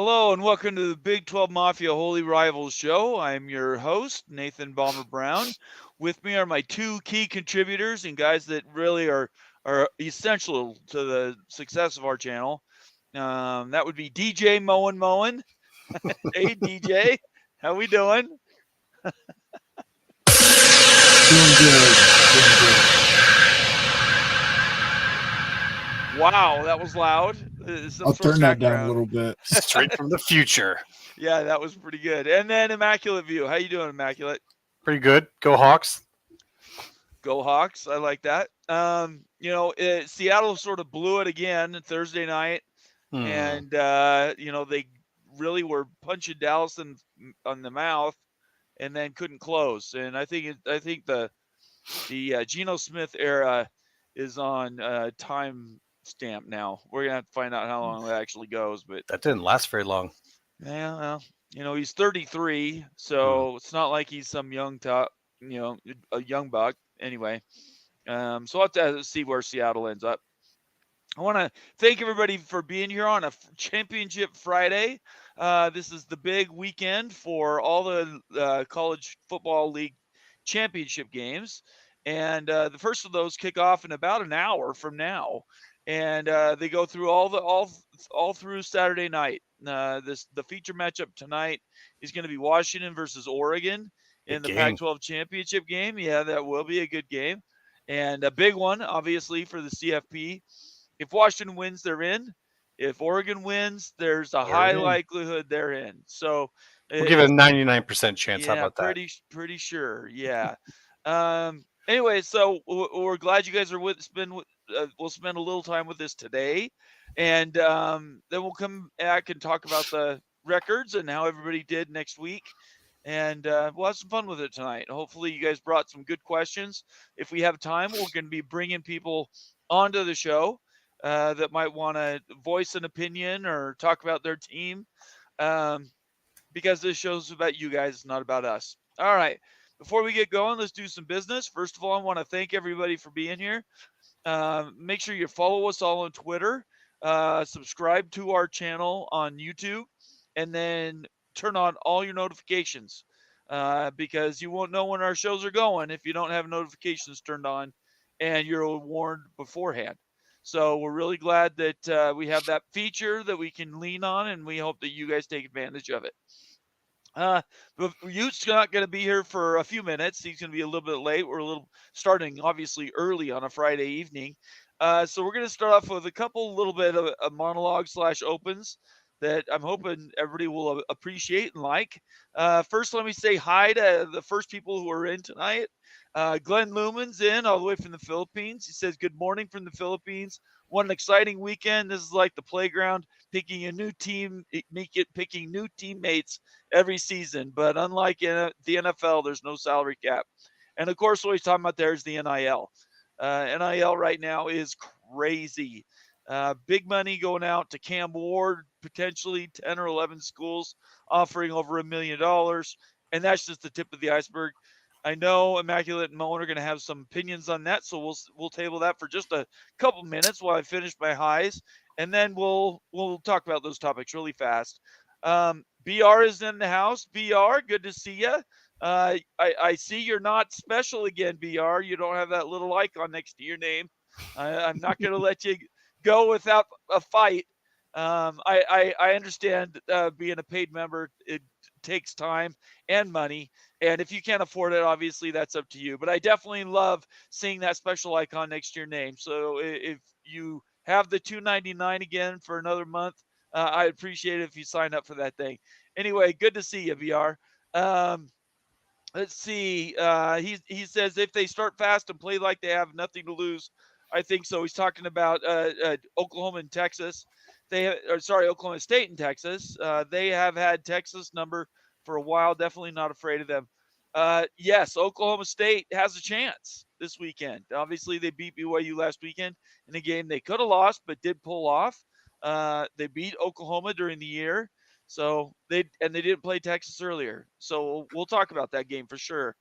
Hello and welcome to the Big 12 Mafia Holy Rivals Show. I'm your host, Nathan Bomber Brown. With me are my two key contributors and guys that really are essential to the success of our channel. That would be DJ Moen. Hey, DJ, how we doing? Doing good. Wow, that was loud. I'll turn that down a little bit. Straight from the future. Yeah, that was pretty good. And then Immaculate View. How you doing, Immaculate? Pretty good. Go Hawks. Go Hawks. I like that. Seattle sort of blew it again Thursday night. And they really were punching Dallas on the mouth, and then couldn't close. And I think the Geno Smith era is on time stamp now. We're gonna have to find out how long that actually goes. But that didn't last very long. Yeah, well, he's 33, so it's not like he's some young top, a young buck. Anyway, so I'll have to see where Seattle ends up. I want to thank everybody for being here on a Championship Friday. This is the big weekend for all the College Football League championship games. And the first of those kick off in about an hour from now. And they go through all through Saturday night. The feature matchup tonight is going to be Washington versus Oregon in the Pac-12 championship game. Yeah, that will be a good game. And a big one, obviously, for the CFP. If Washington wins, they're in. If Oregon wins, there's a high likelihood they're in. So we'll give it a 99% chance. Yeah, how about that? Pretty sure. Yeah. Anyway, so we're glad you guys are we'll spend a little time with us today, and then we'll come back and talk about the records and how everybody did next week. And we'll have some fun with it tonight. Hopefully you guys brought some good questions. If we have time, we're going to be bringing people onto the show that might want to voice an opinion or talk about their team, because this show's about you guys, not about us. All right. Before we get going, let's do some business. First of all, I want to thank everybody for being here. Make sure you follow us all on Twitter, subscribe to our channel on YouTube, and then turn on all your notifications, because you won't know when our shows are going if you don't have notifications turned on and you're warned beforehand. So we're really glad that we have that feature that we can lean on, and we hope that you guys take advantage of it. But Ute's not going to be here for a few minutes. He's going to be a little bit late. We're starting obviously early on a Friday evening. So we're going to start off with a little bit of a monologue / opens that I'm hoping everybody will appreciate and like. First, let me say hi to the first people who are in tonight. Glenn Lumen's in all the way from the Philippines. He says, good morning from the Philippines. What an exciting weekend. This is like the playground, picking a new team, picking new teammates every season. But unlike the NFL, there's no salary cap. And of course, what he's talking about there is the NIL. NIL right now is crazy. Big money going out to Cam Ward, potentially 10 or 11 schools offering over $1 million. And that's just the tip of the iceberg. I know Immaculate and Moen are going to have some opinions on that, so we'll table that for just a couple minutes while I finish my highs, and then we'll talk about those topics really fast. BR is in the house. BR, good to see you. I see you're not special again, BR. You don't have that little icon next to your name. I'm not going to let you go without a fight. I understand being a paid member, it takes time and money, and if you can't afford it, obviously that's up to you. But I definitely love seeing that special icon next to your name. So if you have the $2.99 again for another month, I appreciate it if you sign up for that thing. Anyway, good to see you, VR. Let's see. He says if they start fast and play like they have nothing to lose, I think so. He's talking about Oklahoma and Texas. Oklahoma State and Texas. They have had Texas number for a while. Definitely not afraid of them. Yes, Oklahoma State has a chance this weekend. Obviously, they beat BYU last weekend in a game they could have lost, but did pull off. They beat Oklahoma during the year. So they didn't play Texas earlier. So we'll talk about that game for sure.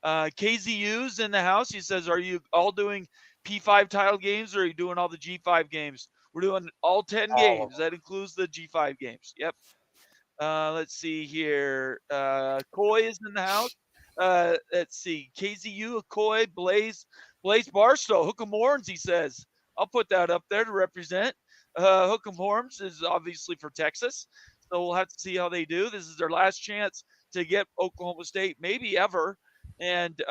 KZU's in the house. He says, are you all doing P5 title games, or are you doing all the G5 games? We're doing all 10 games. That includes the G5 games. Yep. Let's see here. Coy is in the house. Let's see. KZU, Coy, Blaze Barstow, Hook'em Horns, he says. I'll put that up there to represent. Hook'em Horns is obviously for Texas. So we'll have to see how they do. This is their last chance to get Oklahoma State, maybe ever. And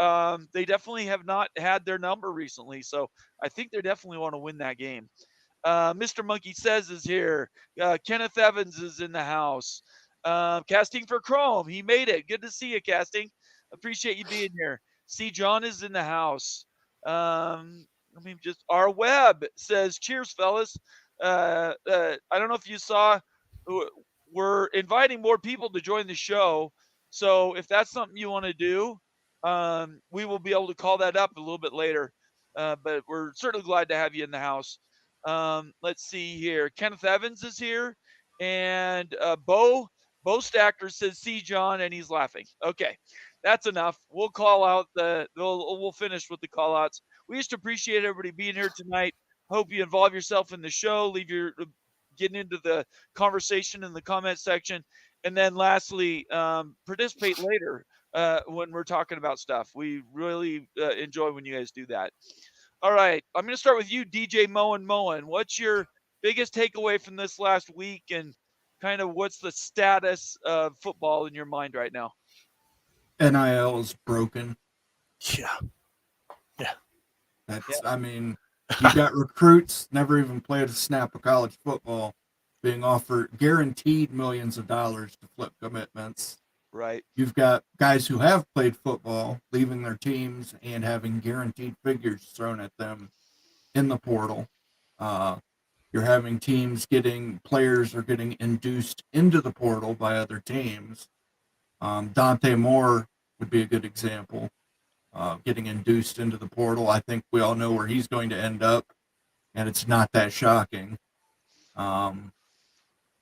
they definitely have not had their number recently. So I think they definitely want to win that game. Mr. Monkey Says is here. Kenneth Evans is in the house. Casting for Chrome. He made it. Good to see you, Casting. Appreciate you being here. See, John is in the house. Let me just. Our Web says, "Cheers, fellas." I don't know if you saw. We're inviting more people to join the show. So if that's something you want to do, we will be able to call that up a little bit later. But we're certainly glad to have you in the house. Let's see here. Kenneth Evans is here, and Bo Stacker says, "See John," and he's laughing. Okay, that's enough. We'll call out we'll finish with the call outs. We just appreciate everybody being here tonight. Hope you involve yourself in the show. Getting into the conversation in the comment section, and then lastly, participate later when we're talking about stuff. We really enjoy when you guys do that. All right, I'm going to start with you, DJ Moen. What's your biggest takeaway from this last week, and kind of what's the status of football in your mind right now? NIL is broken. Yeah. I mean, you got recruits never even played a snap of college football being offered guaranteed millions of dollars to flip commitments. Right. You've got guys who have played football leaving their teams and having guaranteed figures thrown at them in the portal. You're having players are getting induced into the portal by other teams. Dante Moore would be a good example. Getting induced into the portal. I think we all know where he's going to end up, and it's not that shocking.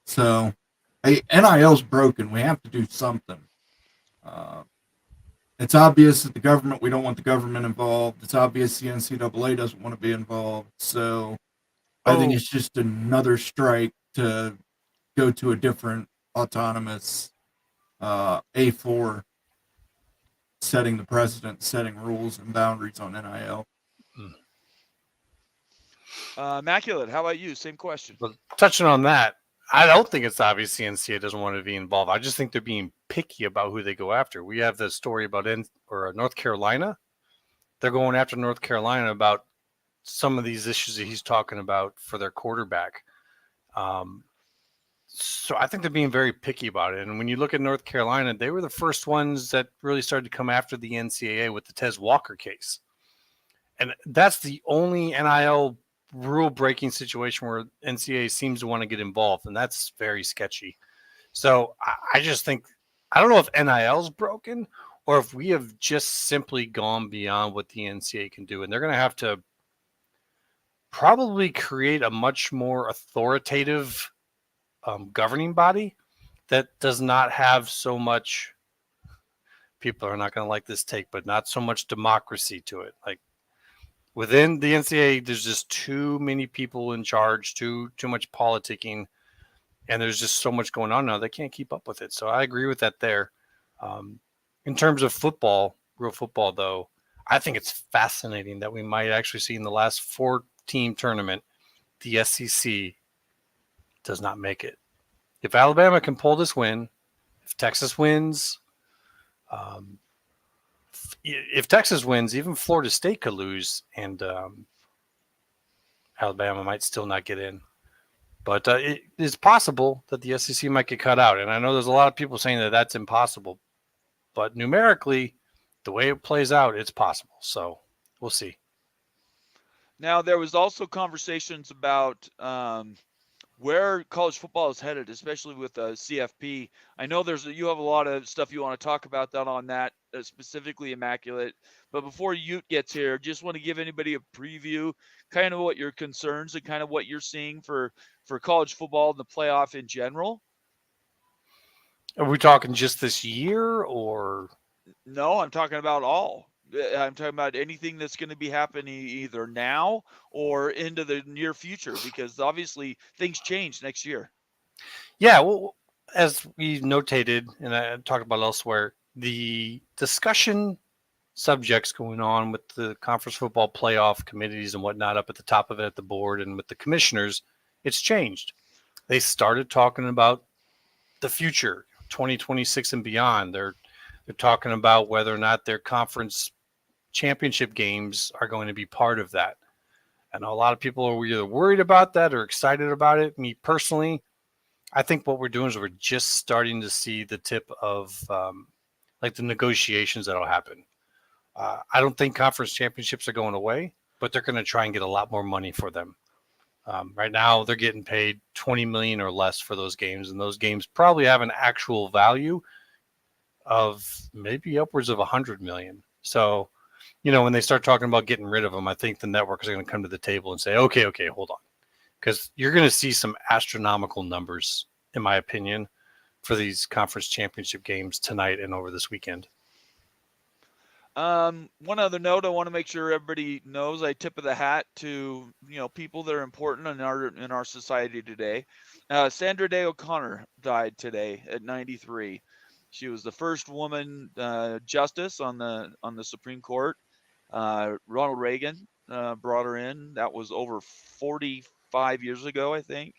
So, NIL's broken. We have to do something. It's obvious that we don't want the government involved. It's obvious the NCAA doesn't want to be involved. So, I think it's just another strike to go to a different autonomous A4 setting the precedent, setting rules and boundaries on NIL. Immaculate, how about you? Same question. But touching on that, I don't think it's obvious the NCAA doesn't want to be involved. I just think they're being picky about who they go after. We have the story about North Carolina. They're going after North Carolina about some of these issues that he's talking about for their quarterback. So I think they're being very picky about it. And when you look at North Carolina, they were the first ones that really started to come after the NCAA with the Tez Walker case. And that's the only NIL rule-breaking situation where NCAA seems to want to get involved, and that's very sketchy. So I just think – I don't know if NIL's broken or if we have just simply gone beyond what the NCAA can do. And they're going to have to probably create a much more authoritative governing body that does not have so much – people are not going to like this take, but not so much democracy to it. Like, within the NCAA, there's just too many people in charge, too much politicking, and there's just so much going on now. They can't keep up with it. So I agree with that there. In terms of football, real football, though, I think it's fascinating that we might actually see in the last 4-team tournament, the SEC does not make it. If Alabama can pull this win, if Texas wins, if Texas wins, even Florida State could lose, and Alabama might still not get in. But it is possible that the SEC might get cut out. And I know there's a lot of people saying that that's impossible. But numerically, the way it plays out, it's possible. So we'll see. Now, there was also conversations about where college football is headed, especially with CFP. I know you have a lot of stuff you want to talk about on that, specifically Immaculate. But before Ute gets here, just want to give anybody a preview, kind of what your concerns and kind of what you're seeing for college football and the playoff in general. Are we talking just this year or? No, I'm talking about all. I'm talking about anything that's going to be happening either now or into the near future, because obviously things change next year. Yeah, well, as we notated and I talked about elsewhere, the discussion subjects going on with the conference football playoff committees and whatnot up at the top of it at the board and with the commissioners, it's changed. They started talking about the future, 2026 and beyond. They're talking about whether or not their conference championship games are going to be part of that. I know a lot of people are either worried about that or excited about it. Me personally, I think what we're doing is we're just starting to see the tip of like the negotiations that'll happen. I don't think conference championships are going away, but they're going to try and get a lot more money for them. Right now, they're getting paid $20 million or less for those games, and those games probably have an actual value of maybe upwards of $100 million. So, when they start talking about getting rid of them, I think the networks are going to come to the table and say, okay, hold on. Because you're going to see some astronomical numbers, in my opinion, for these conference championship games tonight and over this weekend. One other note I want to make sure everybody knows, I tip of the hat to, people that are important in our society today. Sandra Day O'Connor died today at 93. She was the first woman justice on the Supreme Court. Ronald Reagan brought her in. That was over 45 years ago, I think.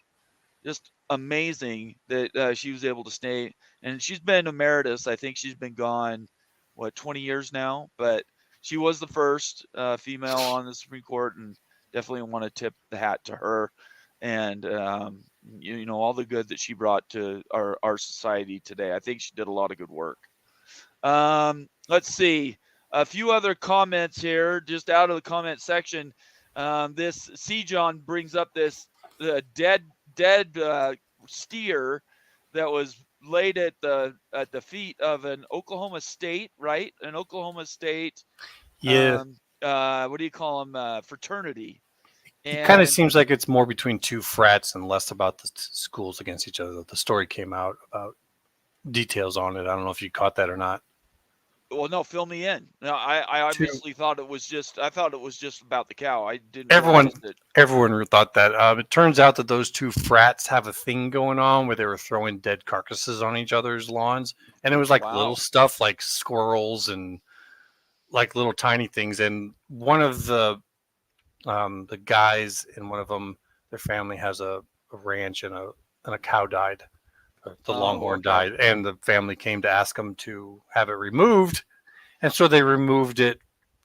Just amazing that she was able to stay. And she's been emeritus. I think she's been gone, 20 years now? But she was the first female on the Supreme Court, and definitely want to tip the hat to her. And, all the good that she brought to our society today. I think she did a lot of good work. Let's see. A few other comments here, just out of the comment section. This C. John brings up this dead steer that was laid at the feet of an Oklahoma State, right? An Oklahoma State. Yeah. What do you call them? Fraternity. It kind of seems like it's more between two frats and less about the schools against each other. The story came out about details on it. I don't know if you caught that or not. Well, no, fill me in. No, I obviously thought it was just. I thought it was just about the cow. I didn't. Everyone thought that. It turns out that those two frats have a thing going on where they were throwing dead carcasses on each other's lawns, and it was like little stuff like squirrels and like little tiny things. And one of the guys in one of them, their family has a ranch, and a cow died. The longhorn died, and the family came to ask them to have it removed, and so they removed it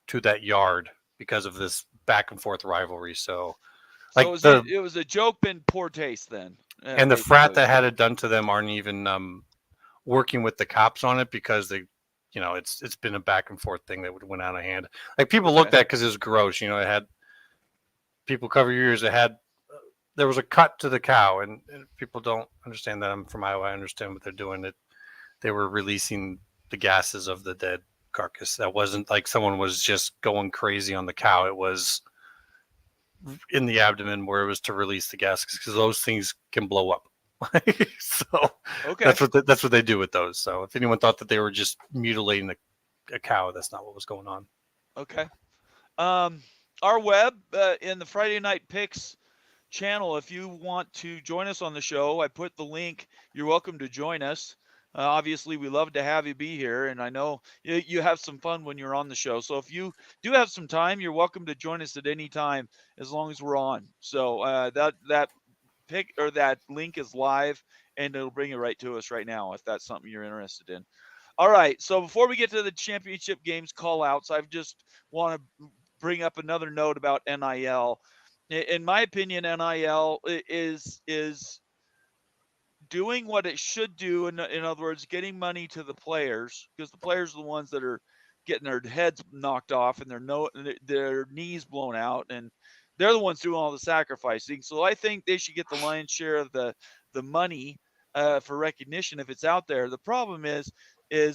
to that yard because of this back and forth rivalry. So it was a joke in poor taste then. And the frat that had it done to them aren't even working with the cops on it because they, it's been a back and forth thing that went out of hand. Like people looked at it because it was gross. It had people cover your ears. There was a cut to the cow, and people don't understand that. I'm from Iowa. I understand what they're doing. They were releasing the gases of the dead carcass. That wasn't like someone was just going crazy on the cow. It was in the abdomen where it was to release the gases because those things can blow up. So that's what they do with those. So if anyone thought that they were just mutilating a cow, that's not what was going on. Okay. Our web in the Friday Night Picks channel, if you want to join us on the show, I put the link. You're welcome to join us. Obviously, we love to have you be here, and I know you have some fun when you're on the show. So if you do have some time, you're welcome to join us at any time as long as we're on. So that pick or that link is live, and it'll bring it right to us right now if that's something you're interested in. All right. So before we get to the championship games call outs, I just want to bring up another note about NIL. In my opinion, NIL is doing what it should do. In other words, getting money to the players, because the players are the ones that are getting their heads knocked off and their knees blown out, and they're the ones doing all the sacrificing. So I think they should get the lion's share of the money for recognition if it's out there. The problem is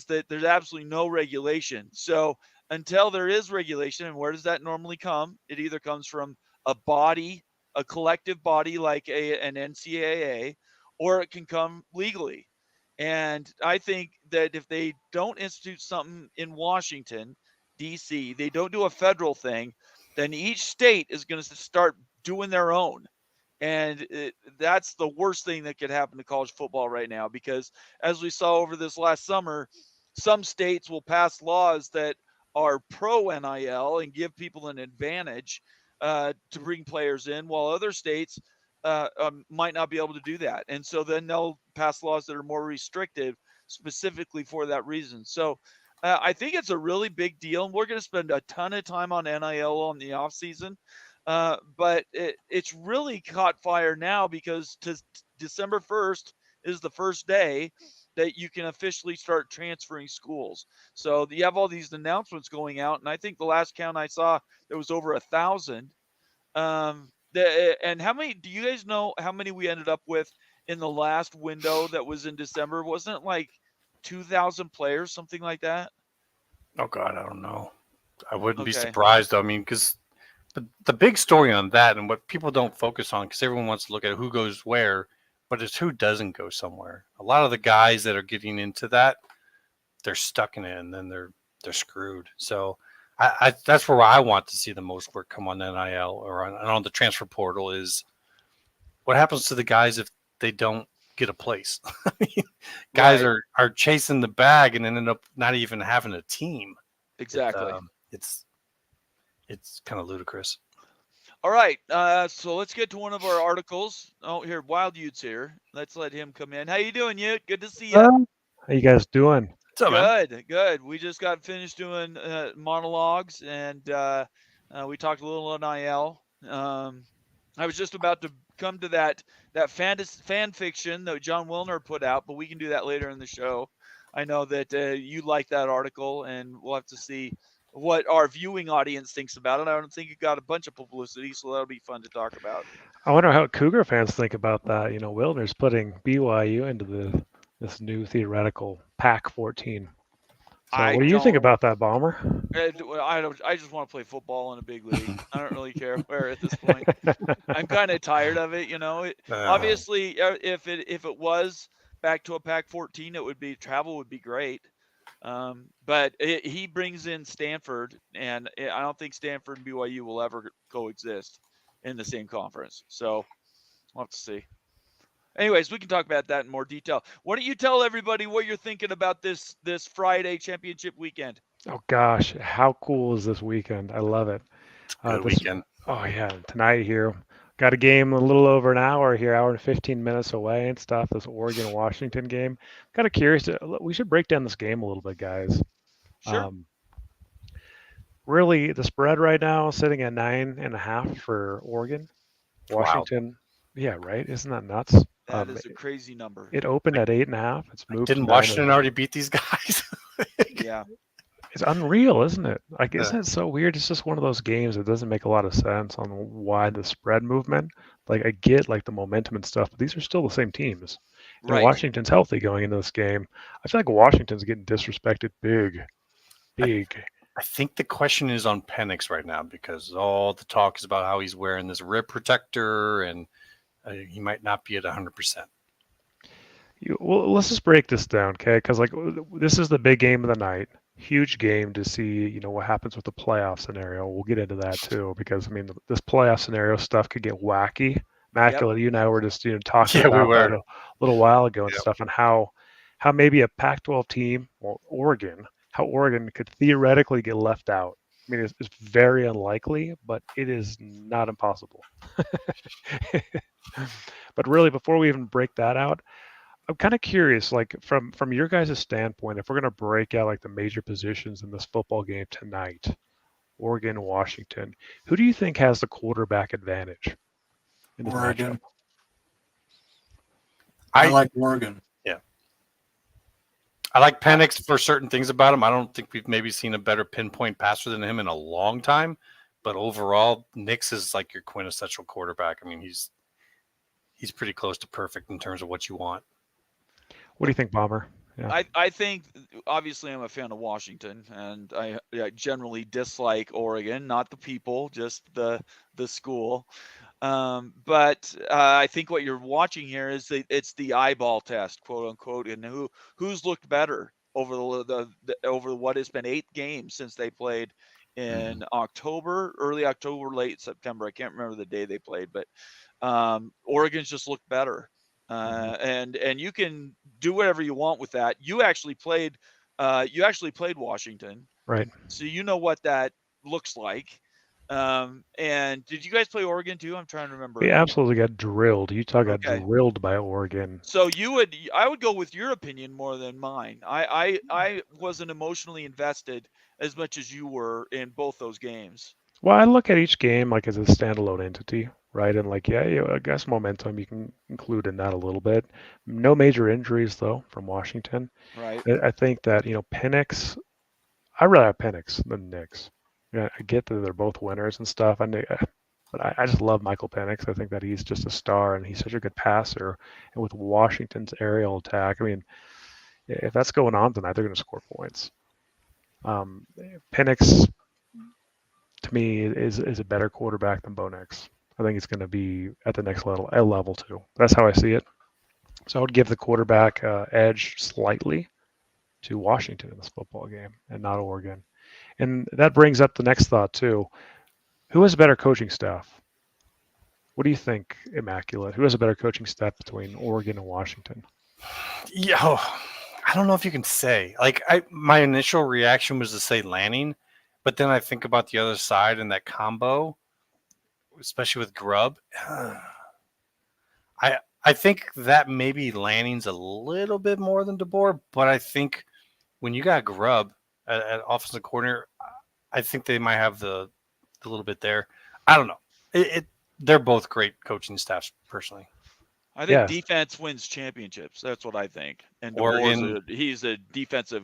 that there's absolutely no regulation. So until there is regulation, and where does that normally come? It either comes from a collective body like an NCAA, or it can come legally. And I think that if they don't institute something in Washington, D.C., they don't do a federal thing, then each state is going to start doing their own. And that's the worst thing that could happen to college football right now, because as we saw over this last summer, some states will pass laws that are pro NIL and give people an advantage to bring players in, while other states might not be able to do that. And so then they'll pass laws that are more restrictive specifically for that reason. So I think it's a really big deal, and we're going to spend a ton of time on NIL on the off season. But it's really caught fire now because December 1st is the first day that you can officially start transferring schools. So you have all these announcements going out, and I think the last count I saw, there was over 1,000. And how many? Do you guys know how many we ended up with in the last window that was in December? Wasn't it like 2,000 players, something like that? Oh God, I don't know. I wouldn't be Okay. surprised though. I mean, because the big story on that and what people don't focus on, because everyone wants to look at who goes where, but it's who doesn't go somewhere. A lot of the guys that are getting into that, they're stuck in it, and then they're screwed. So I that's where I want to see the most work come on NIL or on the transfer portal is what happens to the guys if they don't get a place. I mean, guys Right. are chasing the bag and then end up not even having a team. Exactly. It's kind of ludicrous. All right. So let's get to one of our articles. Oh, here, Wild Ute's here. Let's let him come in. How you doing, Ute? Good to see you. How you guys doing? What's up, man? Good. We just got finished doing monologues, and we talked a little NIL. I was just about to come to that fan fiction that John Wilner put out, but we can do that later in the show. I know that you like that article, and we'll have to see what our viewing audience thinks about it. I don't think it got a bunch of publicity, so that'll be fun to talk about. I wonder how Cougar fans think about that. You know, Wilner's putting BYU into this new theoretical Pac-14. So I what do you think don't. about that, Bomber? I don't. I just want to play football in a big league. I don't really care where at this point. I'm kind of tired of it. You know, obviously, if it was back to a Pac-14, it would be travel would be great. But he brings in Stanford, and I don't think Stanford and BYU will ever coexist in the same conference. So we'll have to see. Anyways, we can talk about that in more detail. Why don't you tell everybody what you're thinking about this Friday championship weekend? Oh gosh, how cool is this weekend? I love it. Good This, weekend. oh yeah, tonight here. Got a game a little over an hour here, hour and 15 minutes away and stuff. This Oregon-Washington game. Kind of curious. We should break down this game a little bit, guys. Sure. Really, the spread right now is sitting at 9.5 for Oregon. Washington, yeah, right. Isn't that nuts? That is a crazy number. It opened at 8.5. It's moved. Didn't to Washington already beat these guys? Yeah. It's unreal, isn't it? Like, isn't it so weird? It's just one of those games that doesn't make a lot of sense on why the spread movement. Like, I get like the momentum and stuff, but these are still the same teams. And Right. Washington's healthy going into this game. I feel like Washington's getting disrespected big. I think the question is on Penix right now because all the talk is about how he's wearing this rib protector and he might not be at 100%. Well, let's just break this down, okay? Because like this is the big game of the night. Huge game to see, you know, what happens with the playoff scenario. We'll get into that too, because I mean, this playoff scenario stuff could get wacky. Immaculate, you and I were just talking about that a little while ago and stuff, and how maybe a Pac-12 team or how Oregon could theoretically get left out. I mean, it's very unlikely, but it is not impossible. But really, before we even break that out, I'm kind of curious, like from your guys' standpoint, if we're going to break out like the major positions in this football game tonight, Oregon, Washington, who do you think has the quarterback advantage in this matchup? I like Oregon. Yeah. I like Penix for certain things about him. I don't think we've maybe seen a better pinpoint passer than him in a long time. But overall, Nix is like your quintessential quarterback. I mean, he's pretty close to perfect in terms of what you want. What do you think, Bomber? Yeah. I think, obviously, I'm a fan of Washington, and I generally dislike Oregon, not the people, just the school. But I think what you're watching here is it's the eyeball test, quote unquote, and who's looked better over over what has been 8 games since they played in October, early October, late September. I can't remember the day they played, but Oregon's just looked better. And you can do whatever you want with that. You actually played Washington, Right. so you know what that looks like. And did you guys play Oregon too? I'm trying to remember. We absolutely got drilled. Utah got Okay. drilled by Oregon. So I would go with your opinion more than mine. I wasn't emotionally invested as much as you were in both those games. Well, I look at each game like as a standalone entity, right? And like, yeah, I guess momentum you can include in that a little bit. No major injuries though from Washington. Right. I think that Penix. I rather have Penix than Nix. Yeah, I get that they're both winners and stuff. But I just love Michael Penix. I think that he's just a star and he's such a good passer. And with Washington's aerial attack, I mean, if that's going on tonight, they're going to score points. Penix, to me, is a better quarterback than Bo Nix. I think he's going to be at the next level too. That's how I see it. So I would give the quarterback edge slightly to Washington in this football game and not Oregon. And that brings up the next thought too. Who has a better coaching staff? What do you think, Immaculate? Who has a better coaching staff between Oregon and Washington? Yeah, I don't know if you can say. Like, my initial reaction was to say Lanning, but then I think about the other side and that combo, especially with Grubb. I think that maybe Lanning's a little bit more than DeBoer, but I think when you got Grubb at offensive coordinator, I think they might have the little bit there. I don't know. They're both great coaching staffs, personally. I think defense wins championships. That's what I think. And Oregon, he's a defensive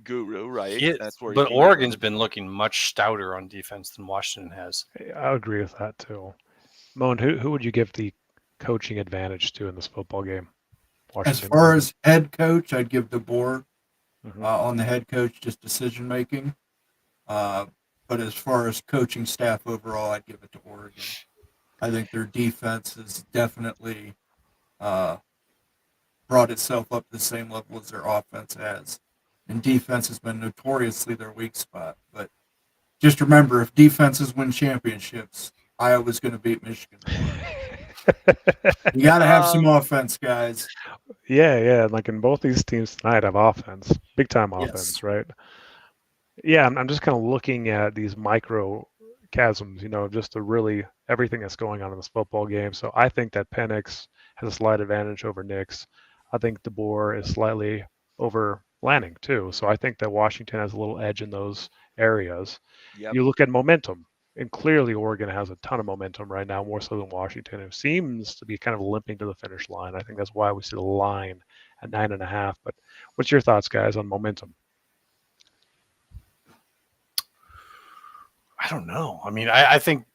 guru, right? That's where. But Oregon's been looking much stouter on defense than Washington has. I agree with that too. Moan, who would you give the coaching advantage to in this football game? Washington. As far as head coach, I'd give DeBoer on the head coach, just decision making. But as far as coaching staff overall, I'd give it to Oregon. I think their defense has definitely brought itself up to the same level as their offense has. And defense has been notoriously their weak spot. But just remember, if defenses win championships, Iowa's going to beat Michigan. You got to have some offense, guys. Yeah. Like in both these teams tonight have offense, big time offense, right? Yeah, I'm just kind of looking at these micro chasms, just to really everything that's going on in this football game. So I think that Penix has a slight advantage over Nix. I think DeBoer is slightly over Lanning too. So I think that Washington has a little edge in those areas. Yep. You look at momentum. And clearly, Oregon has a ton of momentum right now, more so than Washington. It seems to be kind of limping to the finish line. I think that's why we see the line at 9.5. But what's your thoughts, guys, on momentum? I don't know. I mean, I think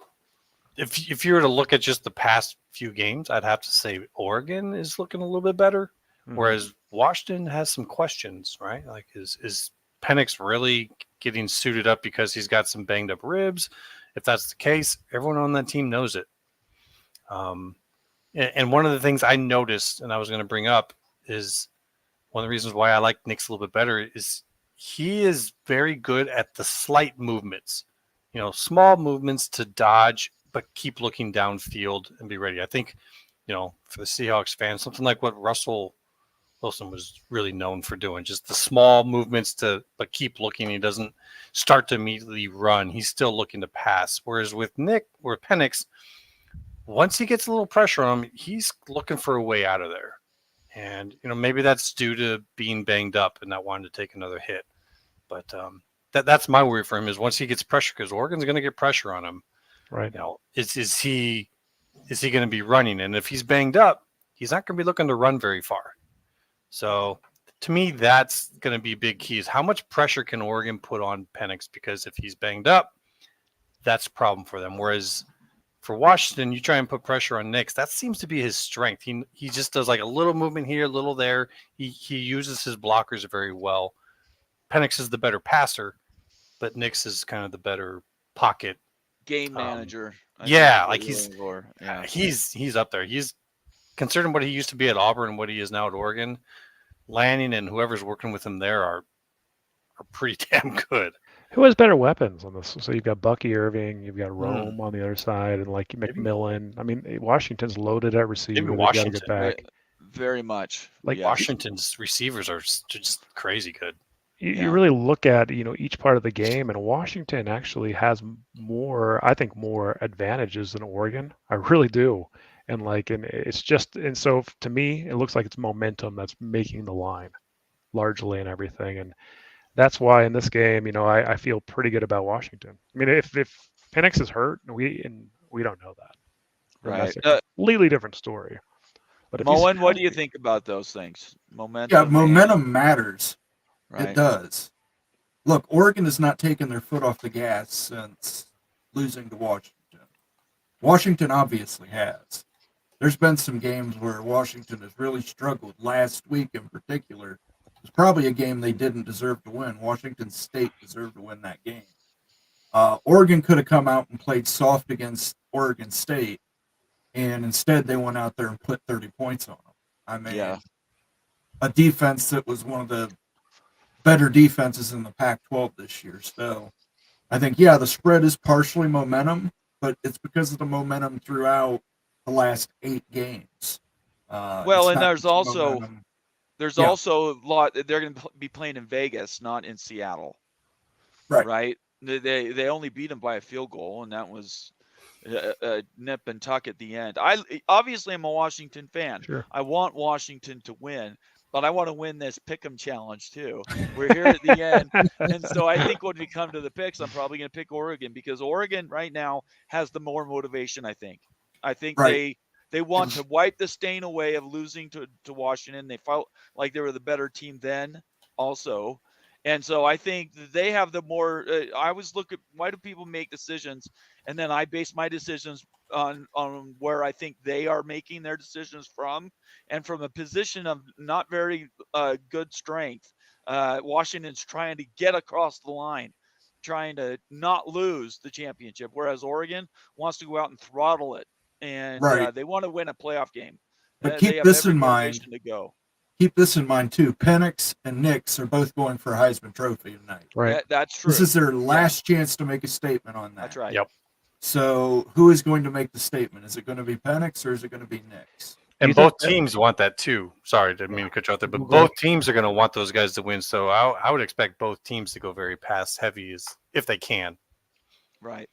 if you were to look at just the past few games, I'd have to say Oregon is looking a little bit better, whereas Washington has some questions, right? Like, is Penix really getting suited up because he's got some banged up ribs? If that's the case, everyone on that team knows it. And one of the things I noticed, and I was going to bring up, is one of the reasons why I like Nix a little bit better is he is very good at the slight movements, small movements to dodge, but keep looking downfield and be ready. I think, for the Seahawks fans, something like what Russell Wilson was really known for doing, just the small movements but keep looking. He doesn't start to immediately run. He's still looking to pass. Whereas with Penix, once he gets a little pressure on him, he's looking for a way out of there. And, maybe that's due to being banged up and not wanting to take another hit. But that's my worry for him is once he gets pressure, because Oregon's going to get pressure on him. Right. Is he going to be running? And if he's banged up, he's not going to be looking to run very far. So to me, that's going to be big keys. How much pressure can Oregon put on Penix? Because if he's banged up, that's a problem for them. Whereas for Washington, you try and put pressure on Nix. That seems to be his strength. He just does like a little movement here, a little there. He uses his blockers very well. Penix is the better passer, but Nix is kind of the better pocket game manager. He's up there. He's considering what he used to be at Auburn and what he is now at Oregon. Lanning and whoever's working with him there are pretty damn good. Who has better weapons on this? So you've got Bucky Irving, you've got Hmm. Rome on the other side, and like Maybe- McMillan. I mean, Washington's loaded at receiver. They've got to get Washington. back. Very much. Like, Yes. Washington's receivers are just crazy good. You Yeah. really look at each part of the game, and Washington actually has more, I think, more advantages than Oregon. I really do. And it's just, and so to me, it looks like it's momentum that's making the line largely and everything. And that's why in this game, I feel pretty good about Washington. I mean, if Penix is hurt, we don't know that, then Right. that's a completely different story. But if he's Moen, what do you healthy- think about those things? Momentum. Yeah, and- momentum matters. right. It does. Look, Oregon has not taken their foot off the gas since losing to Washington. Washington obviously has. There's been some games where Washington has really struggled. Last week in particular, it was probably a game they didn't deserve to win. Washington State deserved to win that game. Oregon could have come out and played soft against Oregon State, and instead they went out there and put 30 points on them. I mean, Yeah. a defense that was one of the better defenses in the Pac-12 this year. So I think, yeah, the spread is partially momentum, but it's because of the momentum throughout the last 8 games. Well, it's and not there's just also momentum. there's Yeah. also a lot. They're going to be playing in Vegas, not in Seattle. Right. Right. They only beat them by a field goal, and that was a nip and tuck at the end. Obviously I'm a Washington fan. Sure. I want Washington to win, but I want to win this pick'em challenge too. We're here at the end, and so I think when we come to the picks, I'm probably going to pick Oregon because Oregon right now has the more motivation. I think Right. they want to wipe the stain away of losing to Washington. They felt like they were the better team then, also. And so I think they have the more. I always look at why do people make decisions, and then I base my decisions on where I think they are making their decisions from, and from a position of not very good strength. Washington's trying to get across the line, trying to not lose the championship, whereas Oregon wants to go out and throttle it, and Right. they want to win a playoff game. But They keep have this every in mind. motivation to go. Keep this in mind too. Penix and Nix are both going for a Heisman Trophy tonight. Right. That's true. This is their last chance to make a statement on that. That's right. Yep. So who is going to make the statement? Is it going to be Penix or is it going to be Nix? And you think both teams want that too. Sorry, didn't mean to cut you out there, but both teams are going to want those guys to win. So I would expect both teams to go very pass heavy as if they can. Right.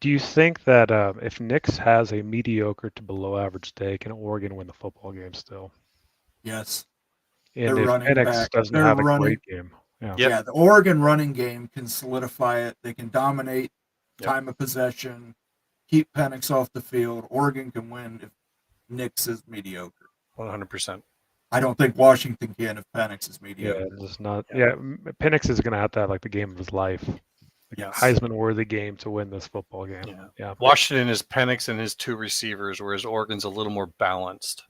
Do you think that if Nix has a mediocre to below average day, can Oregon win the football game still? Yes. And They're if running Penix back. doesn't They're have a running- great game, yeah. Yep. Yeah, the Oregon running game can solidify it. They can dominate Yep. time of possession, keep Penix off the field. Oregon can win if Nix is mediocre. 100%. I don't think Washington can if Penix is Yeah, mediocre. it's just not. Yeah. Yeah, Penix is going to have like the game of his life, like Yes. Heisman-worthy game to win this football game. Yeah. Yeah, Washington is Penix and his 2 receivers, whereas Oregon's a little more balanced.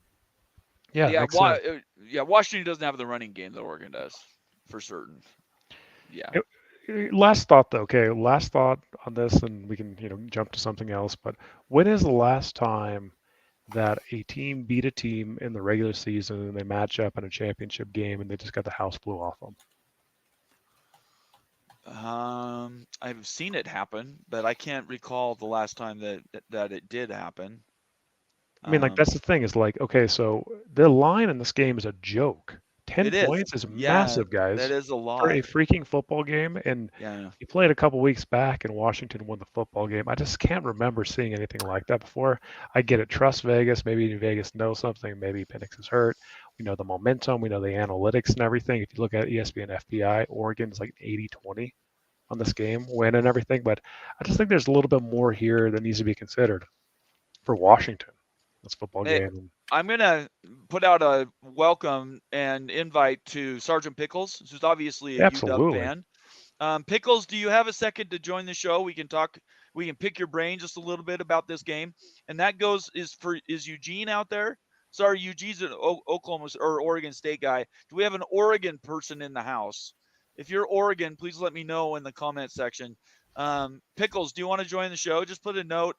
yeah, Yeah. makes sense. Washington doesn't have the running game that Oregon does, for certain. Yeah. Last thought, though. Okay, last thought on this, and we can jump to something else. But when is the last time that a team beat a team in the regular season and they match up in a championship game and they just got the house blew off them? I've seen it happen, but I can't recall the last time that it did happen. I mean, like, that's the thing is like, okay, so the line in this game is a joke. 10 It is. points is Yeah, massive, guys, that is a lot. for a freaking football game. And Yeah. he played a couple weeks back and Washington won the football game. I just can't remember seeing anything like that before. I get it. Trust Vegas. Maybe Vegas knows something. Maybe Penix is hurt. We know the momentum. We know the analytics and everything. If you look at ESPN FPI, Oregon's like 80-20 on this game, win and everything. But I just think there's a little bit more here that needs to be considered for Washington, this football Hey, game. I'm going to put out a welcome and invite to Sergeant Pickles, who's obviously a Absolutely. UW fan. Pickles, do you have a second to join the show? We can talk. We can pick your brain just a little bit about this game. And that is Eugene out there? Sorry, Eugene's an Oklahoma or Oregon State guy. Do we have an Oregon person in the house? If you're Oregon, please let me know in the comment section. Pickles, do you want to join the show? Just put a note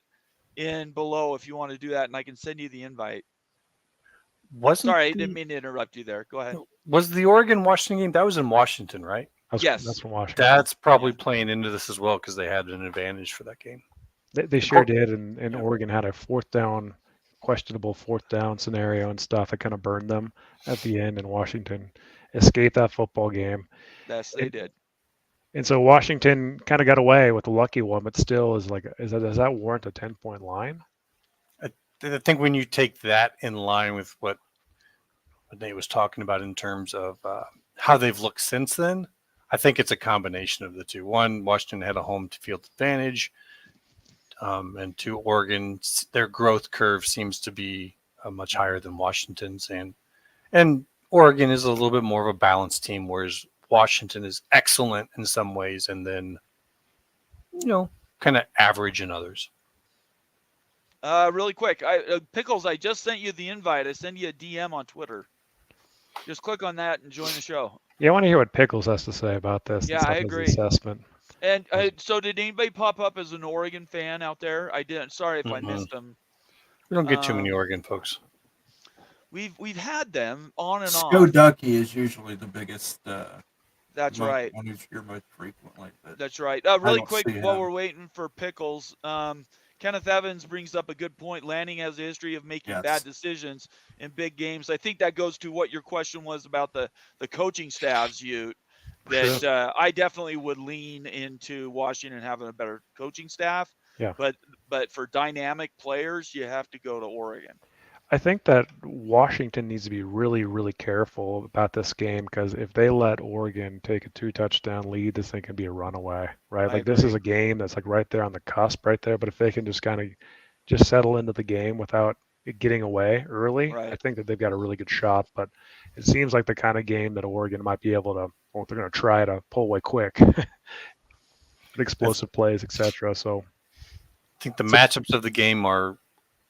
in below if you want to do that, and I can send you the invite. Wasn't Sorry, I the- didn't mean to interrupt you there. Go ahead. Was the Oregon-Washington game? That was in Washington, right? Yes. That's from Washington. That's probably playing into this as well because they had an advantage for that game. They sure did, and Oregon had a questionable fourth down scenario and stuff that kind of burned them at the end, and Washington escaped that football game. Yes, they did. And so Washington kind of got away with the lucky one, but still does that warrant a 10-point line? I think when you take that in line with what Nate was talking about in terms of how they've looked since then, I think it's a combination of the two. One, Washington had a home field advantage, and two, Oregon, their growth curve seems to be much higher than Washington's, and Oregon is a little bit more of a balanced team, whereas Washington is excellent in some ways and then, kind of average in others. Really quick, Pickles, I just sent you the invite. I sent you a DM on Twitter. Just click on that and join the show. Yeah, I want to hear what Pickles has to say about this. Yeah, and I his agree. Assessment. And so did anybody pop up as an Oregon fan out there? I didn't. Sorry if I missed them. We don't get too many Oregon folks. We've had them on and off. Sco Ducky is usually the biggest. That's right. One who's here most frequently. That's right. Really quick, while him. we're waiting for Pickles, Kenneth Evans brings up a good point. Lanning has a history of making bad decisions in big games. I think that goes to what your question was about the coaching staffs, that I definitely would lean into Washington having a better coaching staff. Yeah. But for dynamic players, you have to go to Oregon. I think that Washington needs to be really, really careful about this game because if they let Oregon take a 2-touchdown lead, this thing can be a runaway, right? Like this is a game that's like right there on the cusp right there. But if they can just kind of just settle into the game without it getting away early, I think that they've got a really good shot. But it seems like the kind of game that Oregon might be able to, well, they're going to try to pull away quick. Explosive plays, etc. So I think the matchups of the game are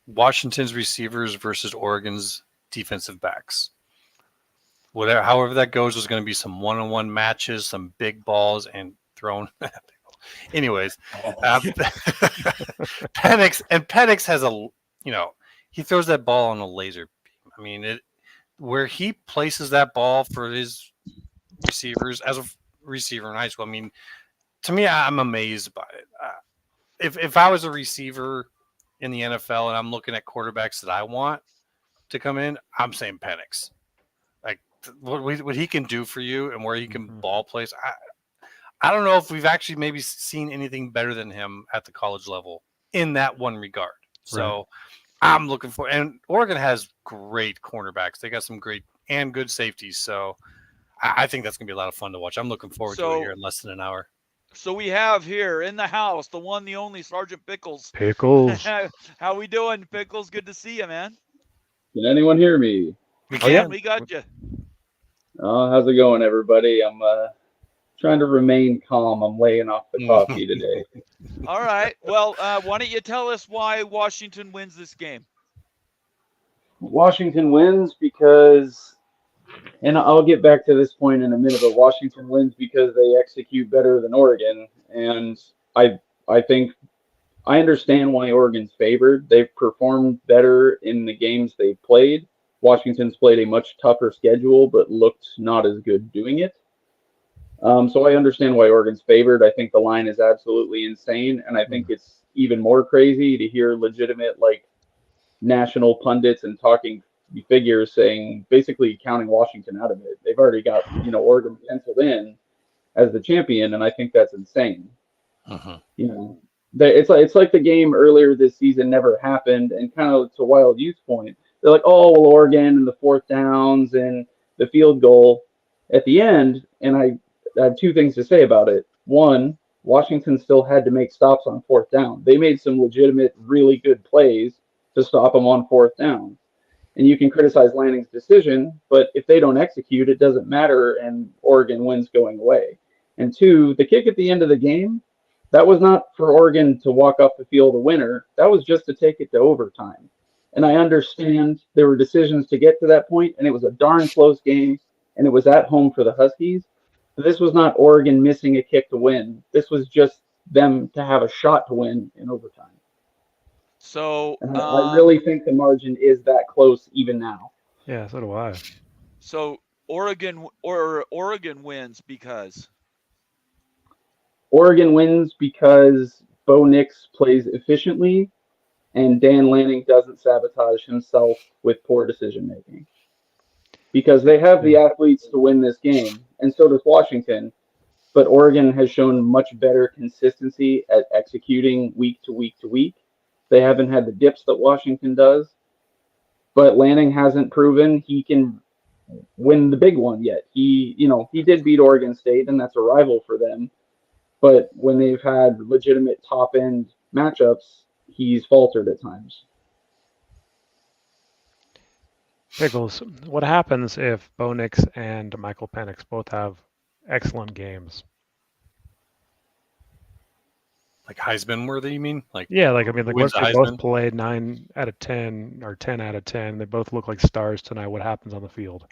Washington's receivers versus Oregon's defensive backs. However that goes, there's going to be some one-on-one matches, some big balls, and thrown. Anyways, Penix has he throws that ball on a laser beam. I mean, where he places that ball for his receivers as a receiver in high school. I mean, to me, I'm amazed by it. If I was a receiver in the NFL and I'm looking at quarterbacks that I want to come in, I'm saying Penix. Like what he can do for you and where he can ball place. I don't know if we've actually maybe seen anything better than him at the college level in that one regard. So I'm looking for, and Oregon has great cornerbacks. They got some great and good safeties. So I think that's going to be a lot of fun to watch. I'm looking forward to it here in less than an hour. So we have here in the house, the one, the only Sergeant Pickles. How we doing, Pickles? Good to see you, man. Can anyone hear me? We can. We got you. How's it going, everybody? I'm trying to remain calm. I'm laying off the coffee today. All right. Well, why don't you tell us why Washington wins this game? Washington wins because, and I'll get back to this point in a minute, but Washington wins because they execute better than Oregon. And I think I understand why Oregon's favored. They've performed better in the games they've played. Washington's played a much tougher schedule, but looked not as good doing it. So I understand why Oregon's favored. I think the line is absolutely insane. And I think it's even more crazy to hear legitimate, national pundits and talking figures saying, basically counting Washington out of it. They've already got, Oregon penciled in as the champion. And I think that's insane. It's like the game earlier this season never happened. And kind of to Wild Youth's point, they're like, oh, well, Oregon and the fourth downs and the field goal at the end. And I have two things to say about it. One, Washington still had to make stops on fourth down. They made some legitimate, really good plays to stop them on fourth down. And you can criticize Lanning's decision, but if they don't execute, it doesn't matter, and Oregon wins going away. And two, the kick at the end of the game, that was not for Oregon to walk off the field a winner. That was just to take it to overtime. And I understand there were decisions to get to that point, and it was a darn close game, and it was at home for the Huskies. But this was not Oregon missing a kick to win. This was just them to have a shot to win in overtime. So and I really think the margin is that close even now. Yeah, so do I. So Oregon wins because Oregon wins because Bo Nix plays efficiently and Dan Lanning doesn't sabotage himself with poor decision making. Because they have the athletes to win this game, and so does Washington, but Oregon has shown much better consistency at executing week to week to week. They haven't had the dips that Washington does, but Lanning hasn't proven he can win the big one yet. He did beat Oregon State, and that's a rival for them. But when they've had legitimate top end matchups, he's faltered at times. Pickles, what happens if Bo Nix and Michael Penix both have excellent games? Like Heisman worthy, you mean? Like Yeah, like what wins if the they both Heisman? played 9 out of 10 or 10 out of 10? They both look like stars tonight. What happens on the field?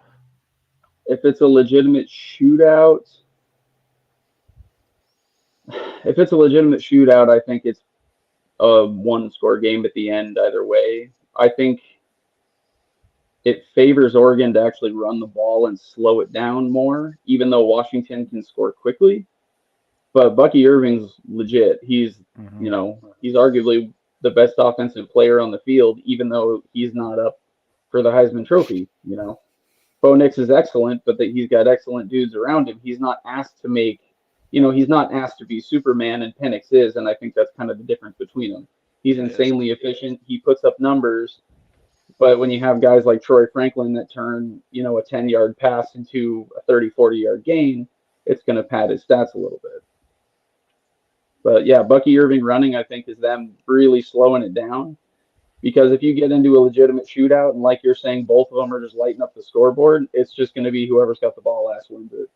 If it's a legitimate shootout, I think it's a one-score game at the end either way. I think it favors Oregon to actually run the ball and slow it down more, even though Washington can score quickly. But Bucky Irving's legit. He's arguably the best offensive player on the field, even though he's not up for the Heisman Trophy. Bo Nix is excellent, but he's got excellent dudes around him. He's not asked to he's not asked to be Superman, and Penix is, and I think that's kind of the difference between them. He's insanely efficient. He puts up numbers, but when you have guys like Troy Franklin that turn, a 10-yard pass into a 30, 40-yard gain, it's going to pad his stats a little bit. But yeah, Bucky Irving running, I think, is them really slowing it down. Because if you get into a legitimate shootout, and like you're saying, both of them are just lighting up the scoreboard, it's just going to be whoever's got the ball last wins it.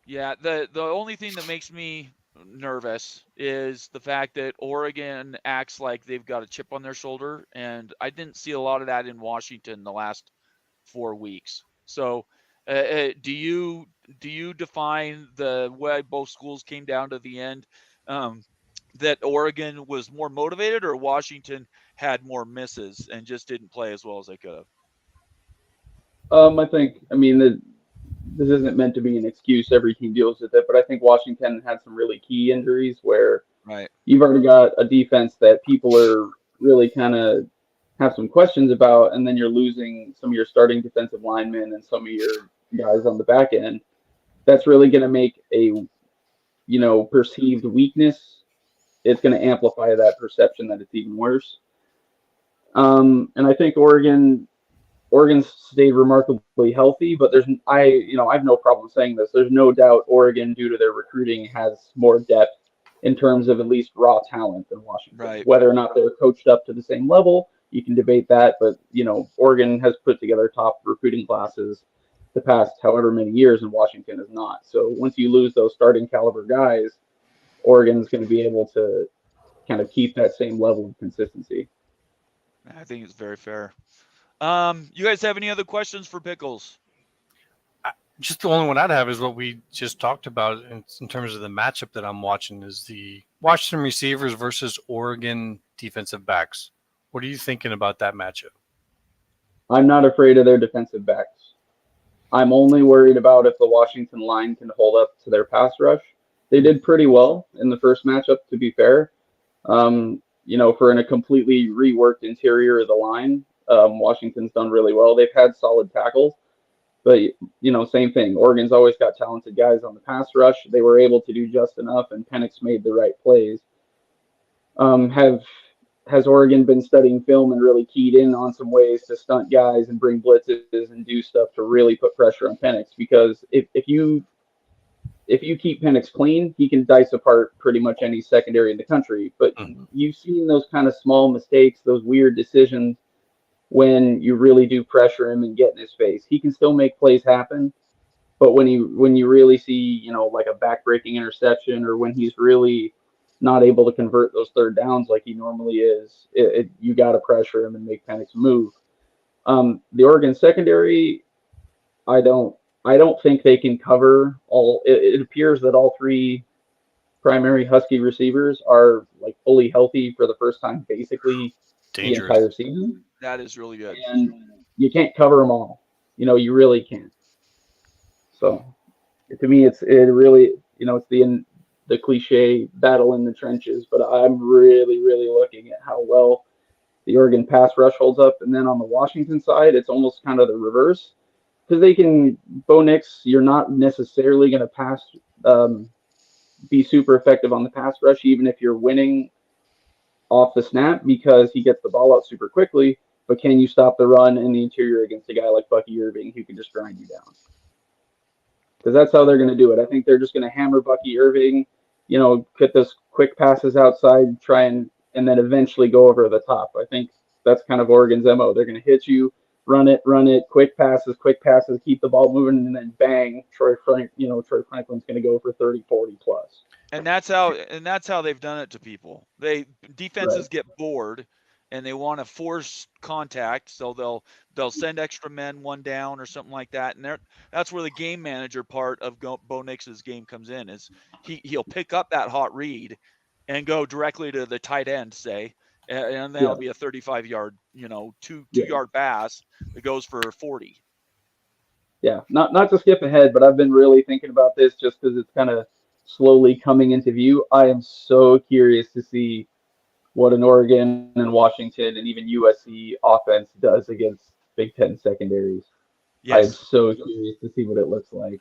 Yeah, the only thing that makes me nervous is the fact that Oregon acts like they've got a chip on their shoulder, and I didn't see a lot of that in Washington the last 4 weeks. So, do you define the way both schools came down to the end, that Oregon was more motivated, or Washington had more misses and just didn't play as well as they could have? This isn't meant to be an excuse. Every team deals with it, but I think Washington had some really key injuries where you've already got a defense that people are really kind of have some questions about, and then you're losing some of your starting defensive linemen and some of your guys on the back end. That's really going to make a perceived weakness. It's going to amplify that perception that it's even worse. And I think Oregon stayed remarkably healthy, but I have no problem saying this. There's no doubt Oregon, due to their recruiting, has more depth in terms of at least raw talent than Washington. Right. Whether or not they're coached up to the same level, you can debate that, but Oregon has put together top recruiting classes the past however many years, and Washington is not. So once you lose those starting caliber guys, Oregon's going to be able to kind of keep that same level of consistency. I think it's very fair. You guys have any other questions for Pickles? Just the only one I'd have is what we just talked about in terms of the matchup that I'm watching is the Washington receivers versus Oregon defensive backs. What are you thinking about that matchup? I'm not afraid of their defensive backs. I'm only worried about if the Washington line can hold up to their pass rush. They did pretty well in the first matchup, to be fair. For a completely reworked interior of the line, Washington's done really well. They've had solid tackles, but same thing. Oregon's always got talented guys on the pass rush. They were able to do just enough, and Penix made the right plays. Has Oregon been studying film and really keyed in on some ways to stunt guys and bring blitzes and do stuff to really put pressure on Penix? Because if you keep Penix clean, he can dice apart pretty much any secondary in the country. But you've seen those kind of small mistakes, those weird decisions when you really do pressure him and get in his face. He can still make plays happen, but when you really see, like a back-breaking interception, or when he's really not able to convert those third downs like he normally is, you got to pressure him and make Penix move. The Oregon secondary, I don't think they can cover all. It appears that all three primary Husky receivers are like fully healthy for the first time, basically Dangerous. the entire season. That is really good. And you can't cover them all. You really can't. So to me, it really it's the cliche battle in the trenches, but I'm really, really looking at how well the Oregon pass rush holds up. And then on the Washington side, it's almost kind of the reverse because Bo Nix, you're not necessarily going to be super effective on the pass rush, even if you're winning off the snap because he gets the ball out super quickly. But can you stop the run in the interior against a guy like Bucky Irving who can just grind you down? Because that's how they're going to do it. I think they're just going to hammer Bucky Irving, get those quick passes outside, and then eventually go over the top. I think that's kind of Oregon's MO. They're going to hit you, run it, quick passes, keep the ball moving, and then bang, Troy Franklin's going to go for 30, 40 plus. And that's how they've done it to people. Defenses get bored and they want to force contact, so they'll send extra men one down or something like that. And that's where the game manager part of Bo Nix's game comes in. Is he'll pick up that hot read and go directly to the tight end, say, and that'll be a 35-yard, 2-yard pass that goes for 40. Yeah, not to skip ahead, but I've been really thinking about this just because it's kind of slowly coming into view. I am so curious to see what an Oregon and Washington and even USC offense does against Big Ten secondaries. Yes. I'm so curious to see what it looks like.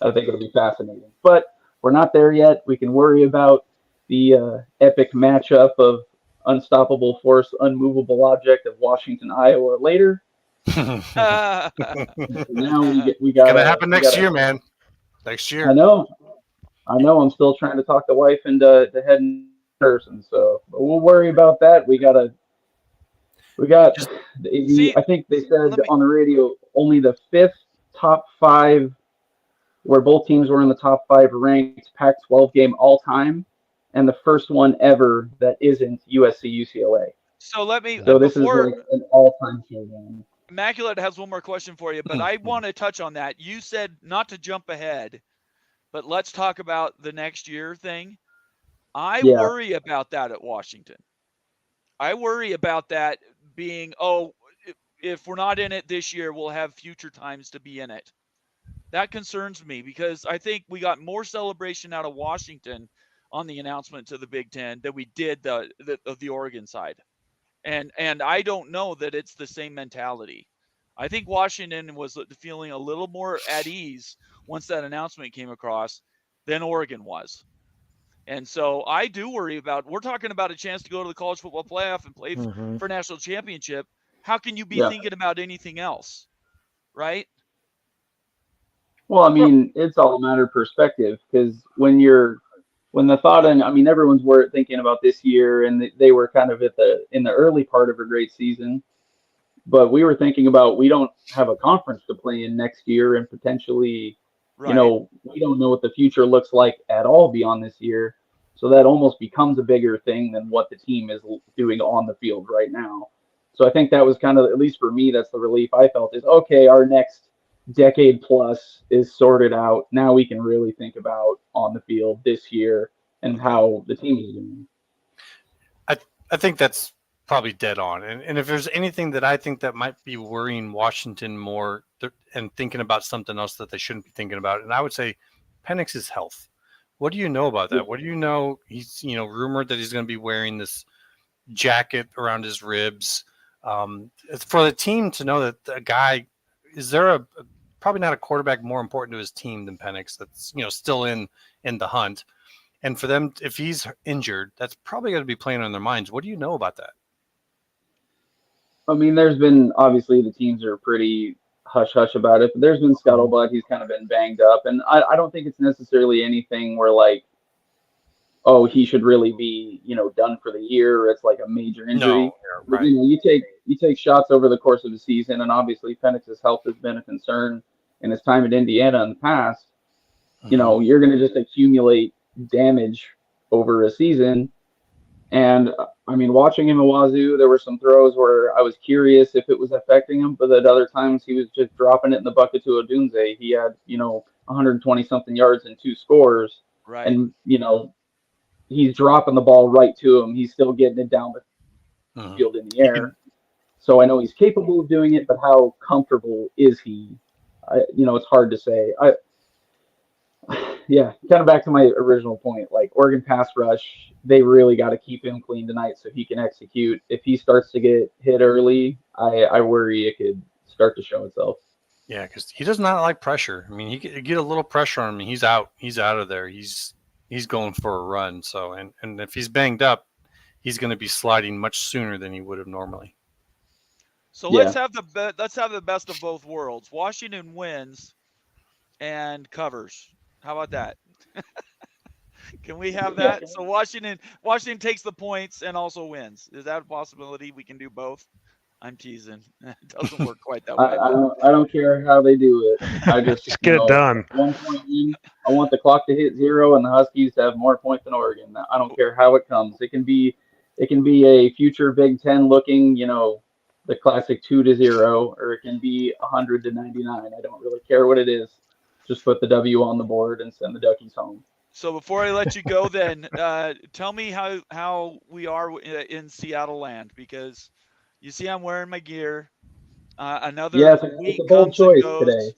I think it'll be fascinating. But we're not there yet. We can worry about the epic matchup of unstoppable force, unmovable object of Washington, Iowa later. Now we got gonna happen next year, man. Next year. I know. I'm still trying to talk the wife into heading person, so we'll worry about that. I think they said on the radio only the 5th top 5 where both teams were in the top 5 ranked Pac-12 game all time, and the first one ever that isn't USC UCLA. So this is like an all-time showdown. Immaculate has one more question for you, but I want to touch on that. You said not to jump ahead, but let's talk about the next year thing. I worry about that at Washington. I worry about that being, if we're not in it this year, we'll have future times to be in it. That concerns me because I think we got more celebration out of Washington on the announcement to the Big Ten than we did the Oregon side. And I don't know that it's the same mentality. I think Washington was feeling a little more at ease once that announcement came across than Oregon was. And so I do worry we're talking about a chance to go to the college football playoff and play for national championship. How can you be thinking about anything else? Right? Well, I mean, it's all a matter of perspective because when the thought, and I mean, everyone's thinking about this year and they were kind of in the early part of a great season, but we were thinking about, we don't have a conference to play in next year and potentially, we don't know what the future looks like at all beyond this year. So that almost becomes a bigger thing than what the team is doing on the field right now. So I think that was kind of, at least for me, that's the relief I felt is, okay, our next decade plus is sorted out. Now we can really think about on the field this year and how the team is doing. I think that's probably dead on. And if there's anything that I think that might be worrying Washington more and thinking about something else that they shouldn't be thinking about, and I would say Penix's health. What do you know about that? What do you know? He's rumored that he's going to be wearing this jacket around his ribs. For the team to know that a guy, is there probably not a quarterback more important to his team than Penix that's still in the hunt, and for them, if he's injured, that's probably going to be playing on their minds. What do you know about that? I mean, there's been, obviously the teams are pretty hush-hush about it, but there's been scuttlebutt. He's kind of been banged up, and I don't think it's necessarily anything where like, oh, he should really be, done for the year, or it's like a major injury. No, right. But, you take shots over the course of the season, and obviously Penix's health has been a concern in his time at Indiana in the past. You're going to just accumulate damage over a season. And I mean, watching him at Wazoo, there were some throws where I was curious if it was affecting him, but at other times he was just dropping it in the bucket to Odunze. He had, 120 something yards and 2 scores. Right. And, he's dropping the ball right to him. He's still getting it down the field in the air. So I know he's capable of doing it, but how comfortable is he? It's hard to say. Yeah, kind of back to my original point. Like Oregon pass rush, they really got to keep him clean tonight so he can execute. If he starts to get hit early, I worry it could start to show itself. Yeah, because he does not like pressure. I mean, he get a little pressure on him, and he's out. He's out of there. He's going for a run. So, and if he's banged up, he's going to be sliding much sooner than he would have normally. So Yeah. let's have the best of both worlds. Washington wins and covers. How about that? Can we have that? So Washington takes the points and also wins. Is that a possibility? We can do both. I'm teasing. It doesn't work quite that way. I don't care how they do it. I just get it done. 1 point win. I want the clock to hit 0 and the Huskies to have more points than Oregon. I don't care how it comes. It can be a future Big Ten looking, the classic 2-0, or it can be 100-99. I don't really care what it is. Just put the W on the board and send the Duckies home. So before I let you go, then tell me how we are in Seattle land, because you see I'm wearing my gear. Another week it's a bold comes and choice goes. today.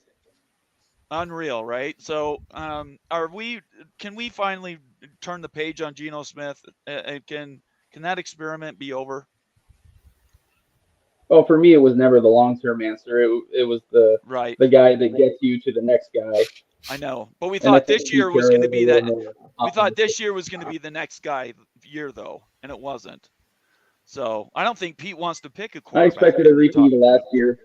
Unreal, right? So can we finally turn the page on Geno Smith? Can that experiment be over? Well, for me, it was never the long-term answer. It was the guy that gets you to the next guy. I know, but we thought this year was going to be that. We thought this year was going to be the next guy year, though, and it wasn't. So I don't think Pete wants to pick a quarterback. I expected a repeat of last year.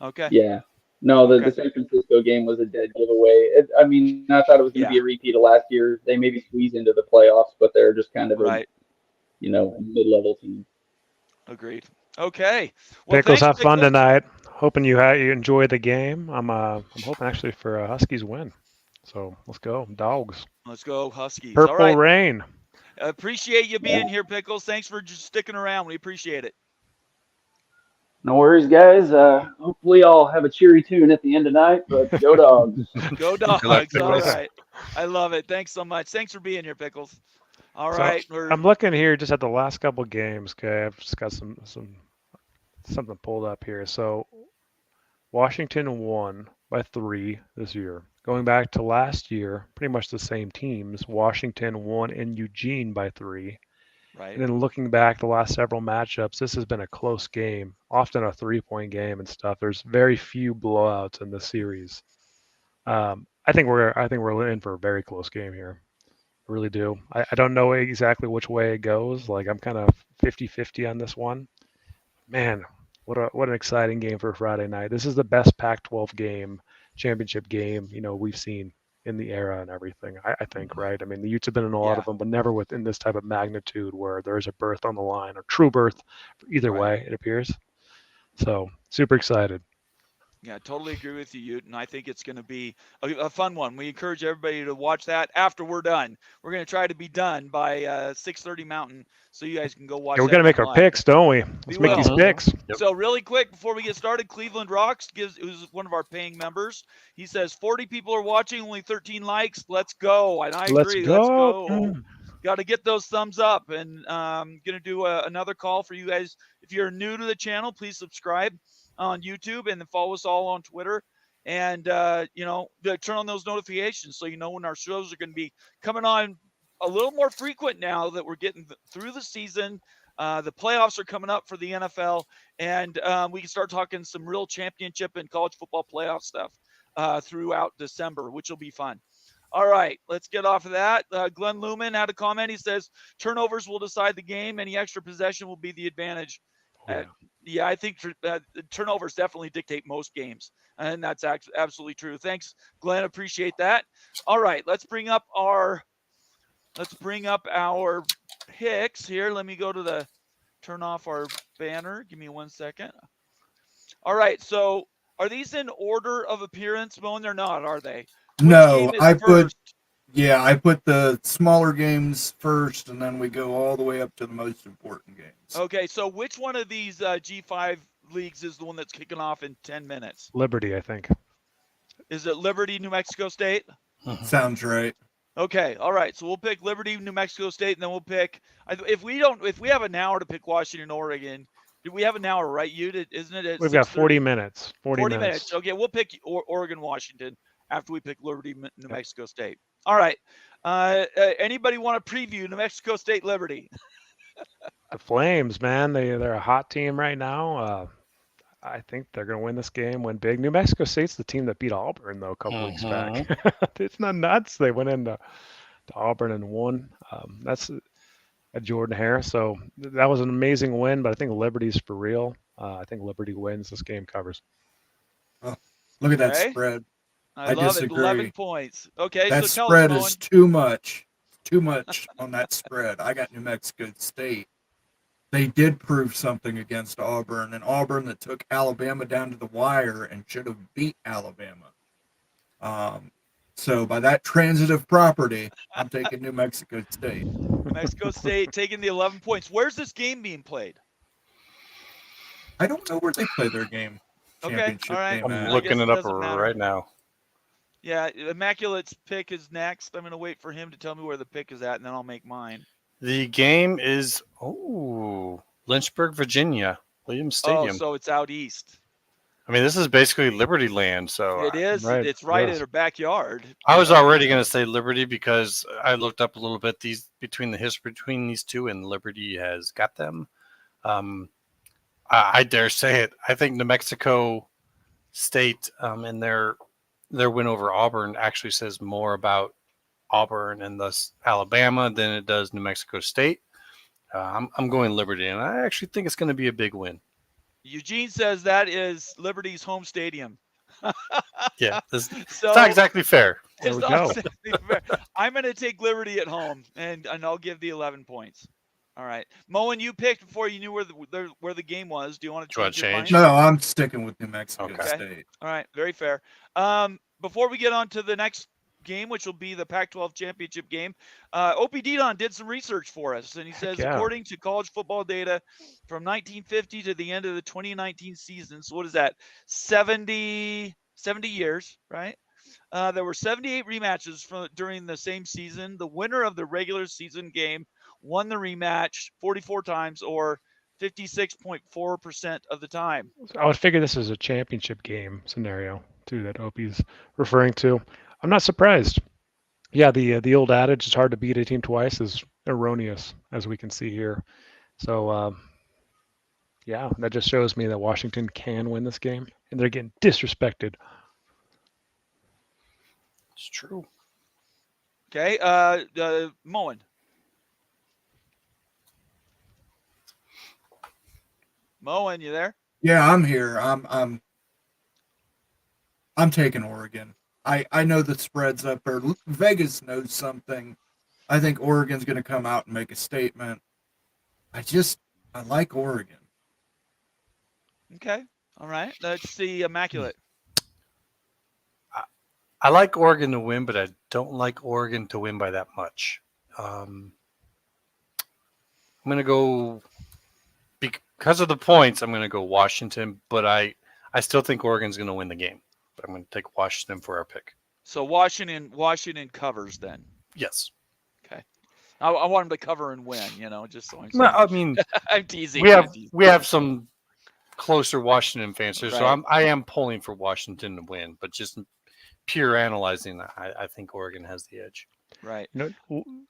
Okay. Yeah. No, the San Francisco game was a dead giveaway. I thought it was going to be a repeat of last year. They maybe squeeze into the playoffs, but they're just kind of a mid-level team. Agreed. Okay. Well, Pickles, have fun tonight. Hoping you enjoy the game. I'm hoping actually for a Huskies win. So let's go, Dogs. Let's go, Huskies. Purple All right. Rain. Appreciate you being here, Pickles. Thanks for just sticking around. We appreciate it. No worries, guys. Hopefully I'll have a cheery tune at the end tonight, but go Dogs. Go Dogs. All right. I love it. Thanks so much. Thanks for being here, Pickles. All right. I'm looking here just at the last couple of games. Okay, I've just got something pulled up here. So Washington won by 3 this year. Going back to last year, pretty much the same teams. Washington won in Eugene by 3. Right. And then looking back the last several matchups, this has been a close game, often a 3-point game and stuff. There's very few blowouts in the series. I think we're in for a very close game here. I really do. I don't know exactly which way it goes. Like I'm kind of 50-50 on this one. Man, what an exciting game for a Friday night. This is the best Pac-12 game, championship game, we've seen in the era and everything, I think, right? I mean, the Utes have been in a lot of them, but never within this type of magnitude where there's a berth on the line, or true berth either way, it appears. So super excited. Yeah, totally agree with you, Ute, and I think it's going to be a fun one. We encourage everybody to watch that after we're done. We're going to try to be done by 6:30 Mountain, so you guys can go watch. Yeah, we're going to make our picks, don't we? Let's make these picks. Yep. So really quick before we get started, Cleveland Rocks who's one of our paying members. He says 40 people are watching, only 13 likes. Let's go, and I agree. Let's go. Got to get those thumbs up, and I'm going to do another call for you guys. If you're new to the channel, please subscribe on YouTube, and then follow us all on Twitter, and turn on those notifications so you know when our shows are going to be coming on a little more frequent now that we're getting through the season. The playoffs are coming up for the NFL, and we can start talking some real championship and college football playoff stuff throughout December, which will be fun. All right, let's get off of that. Glenn Luman had a comment. He says turnovers will decide the game. Any extra possession will be the advantage. I think turnovers definitely dictate most games, and that's absolutely true. Thanks, Glenn. Appreciate that. All right, let's bring up our picks here. Let me go to turn off our banner. Give me 1 second. All right, so are these in order of appearance, Moan? They're not, are they? No, I put the smaller games first, and then we go all the way up to the most important games. Okay, so which one of these G5 leagues is the one that's kicking off in 10 minutes? Liberty, I think. Is it Liberty, New Mexico State? Sounds right. Okay, all right. So we'll pick Liberty, New Mexico State, and then we'll pick. If we have an hour to pick Washington, Oregon. Do we have an hour, right? Isn't it? We've got 40 minutes. 40 minutes. Okay, we'll pick Oregon, Washington. after we pick Liberty, New Mexico State. All right. Anybody want to preview New Mexico State Liberty? The Flames, man, they're a hot team right now. I think they're going to win this game, win big. New Mexico State's the team that beat Auburn, though, a couple weeks back. It's not nuts. They went into Auburn and won. That's a Jordan Harris. So that was an amazing win, but I think Liberty's for real. I think Liberty wins. This game covers. Look at that Okay. spread. I love it. disagree. 11 points. Okay, That so tell spread us, is too much. Too much on that spread. I got New Mexico State. They did prove something against Auburn, and Auburn that took Alabama down to the wire and should have beat Alabama. So by that transitive property, I'm taking New Mexico State. New Mexico State taking the 11 points. Where's this game being played? I don't know where they play their game. Okay, Championship all right. game I'm at. looking guess it it up doesn't matter. right now. Yeah, Immaculate's pick is next. I'm going to wait for him to tell me where the pick is at, and then I'll make mine. The game is Lynchburg, Virginia, Williams Stadium. Oh, so it's out east. I mean, this is basically Liberty land. So It is. right, It's right yes. in our backyard. I was already going to say Liberty because I looked up a little bit between the history between these two, and Liberty has got them. I dare say it. I think New Mexico State and their win over Auburn actually says more about Auburn and thus Alabama than it does New Mexico State. I'm going Liberty, and I actually think it's going to be a big win. Eugene says that is Liberty's home stadium. Yeah, So it's not exactly fair. There it's we not go. exactly fair. I'm going to take Liberty at home, and I'll give the 11 points. All right, Moen, you picked before you knew where the game was. Do you want to Do you want change to your change? mind? No, I'm sticking with New Mexico Okay. State. All right, very fair. Before we get on to the next game, which will be the Pac-12 championship game, Opie Didon did some research for us, and he says, yeah. according to college football data from 1950 to the end of the 2019 season, so what is that, 70 years, right? There were 78 rematches during the same season. The winner of the regular season game won the rematch 44 times, or 56.4% of the time. I would figure this is a championship game scenario too that Opie's referring to. I'm not surprised. Yeah, the old adage "it's hard to beat a team twice" is erroneous, as we can see here. So yeah, that just shows me that Washington can win this game, and they're getting disrespected. It's true. Okay, Moen. Moen, you there? Yeah, I'm here. I'm taking Oregon. I know the spread's up there. Vegas knows something. I think Oregon's going to come out and make a statement. I like Oregon. Okay, all right. Let's see, Immaculate. I like Oregon to win, but I don't like Oregon to win by that much. I'm going to go because of the points. I'm going to go Washington, but I still think Oregon's going to win the game. But I'm going to take Washington for our pick. So Washington covers then. Yes. Okay. I want them to cover and win. Just so I'm. No, I mean, I'm teasing. we have some closer Washington fans here, so Right. I am pulling for Washington to win, but just pure analyzing, I think Oregon has the edge. Right.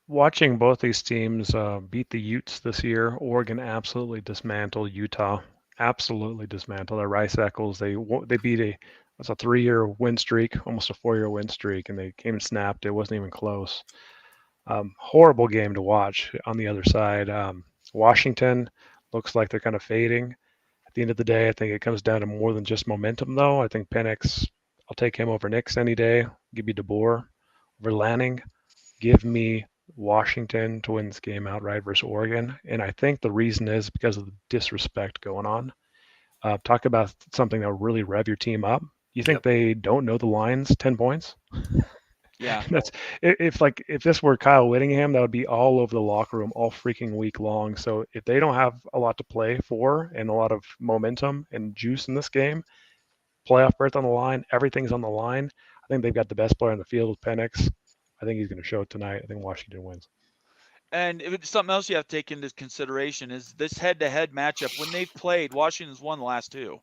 Watching both these teams beat the Utes this year, Oregon absolutely dismantled Utah. Absolutely dismantled. Their Rice Eccles, they beat a 3-year win streak, almost a 4-year win streak, and they came and snapped. It wasn't even close. Horrible game to watch on the other side. Washington looks like they're kind of fading. At the end of the day, I think it comes down to more than just momentum, though. I think Penix, I'll take him over Nix any day. Give me DeBoer over Lanning. Give me Washington to win this game outright versus Oregon. And I think the reason is because of the disrespect going on. Talk about something that will really rev your team up. You think they don't know the lines, 10 points? Yeah. That's if this were Kyle Whittingham, that would be all over the locker room all freaking week long. So if they don't have a lot to play for and a lot of momentum and juice in this game, playoff berth on the line, everything's on the line. I think they've got the best player on the field with Penix. I think he's going to show it tonight. I think Washington wins. And something else you have to take into consideration is this head-to-head matchup. When they've played, Washington's won the last two.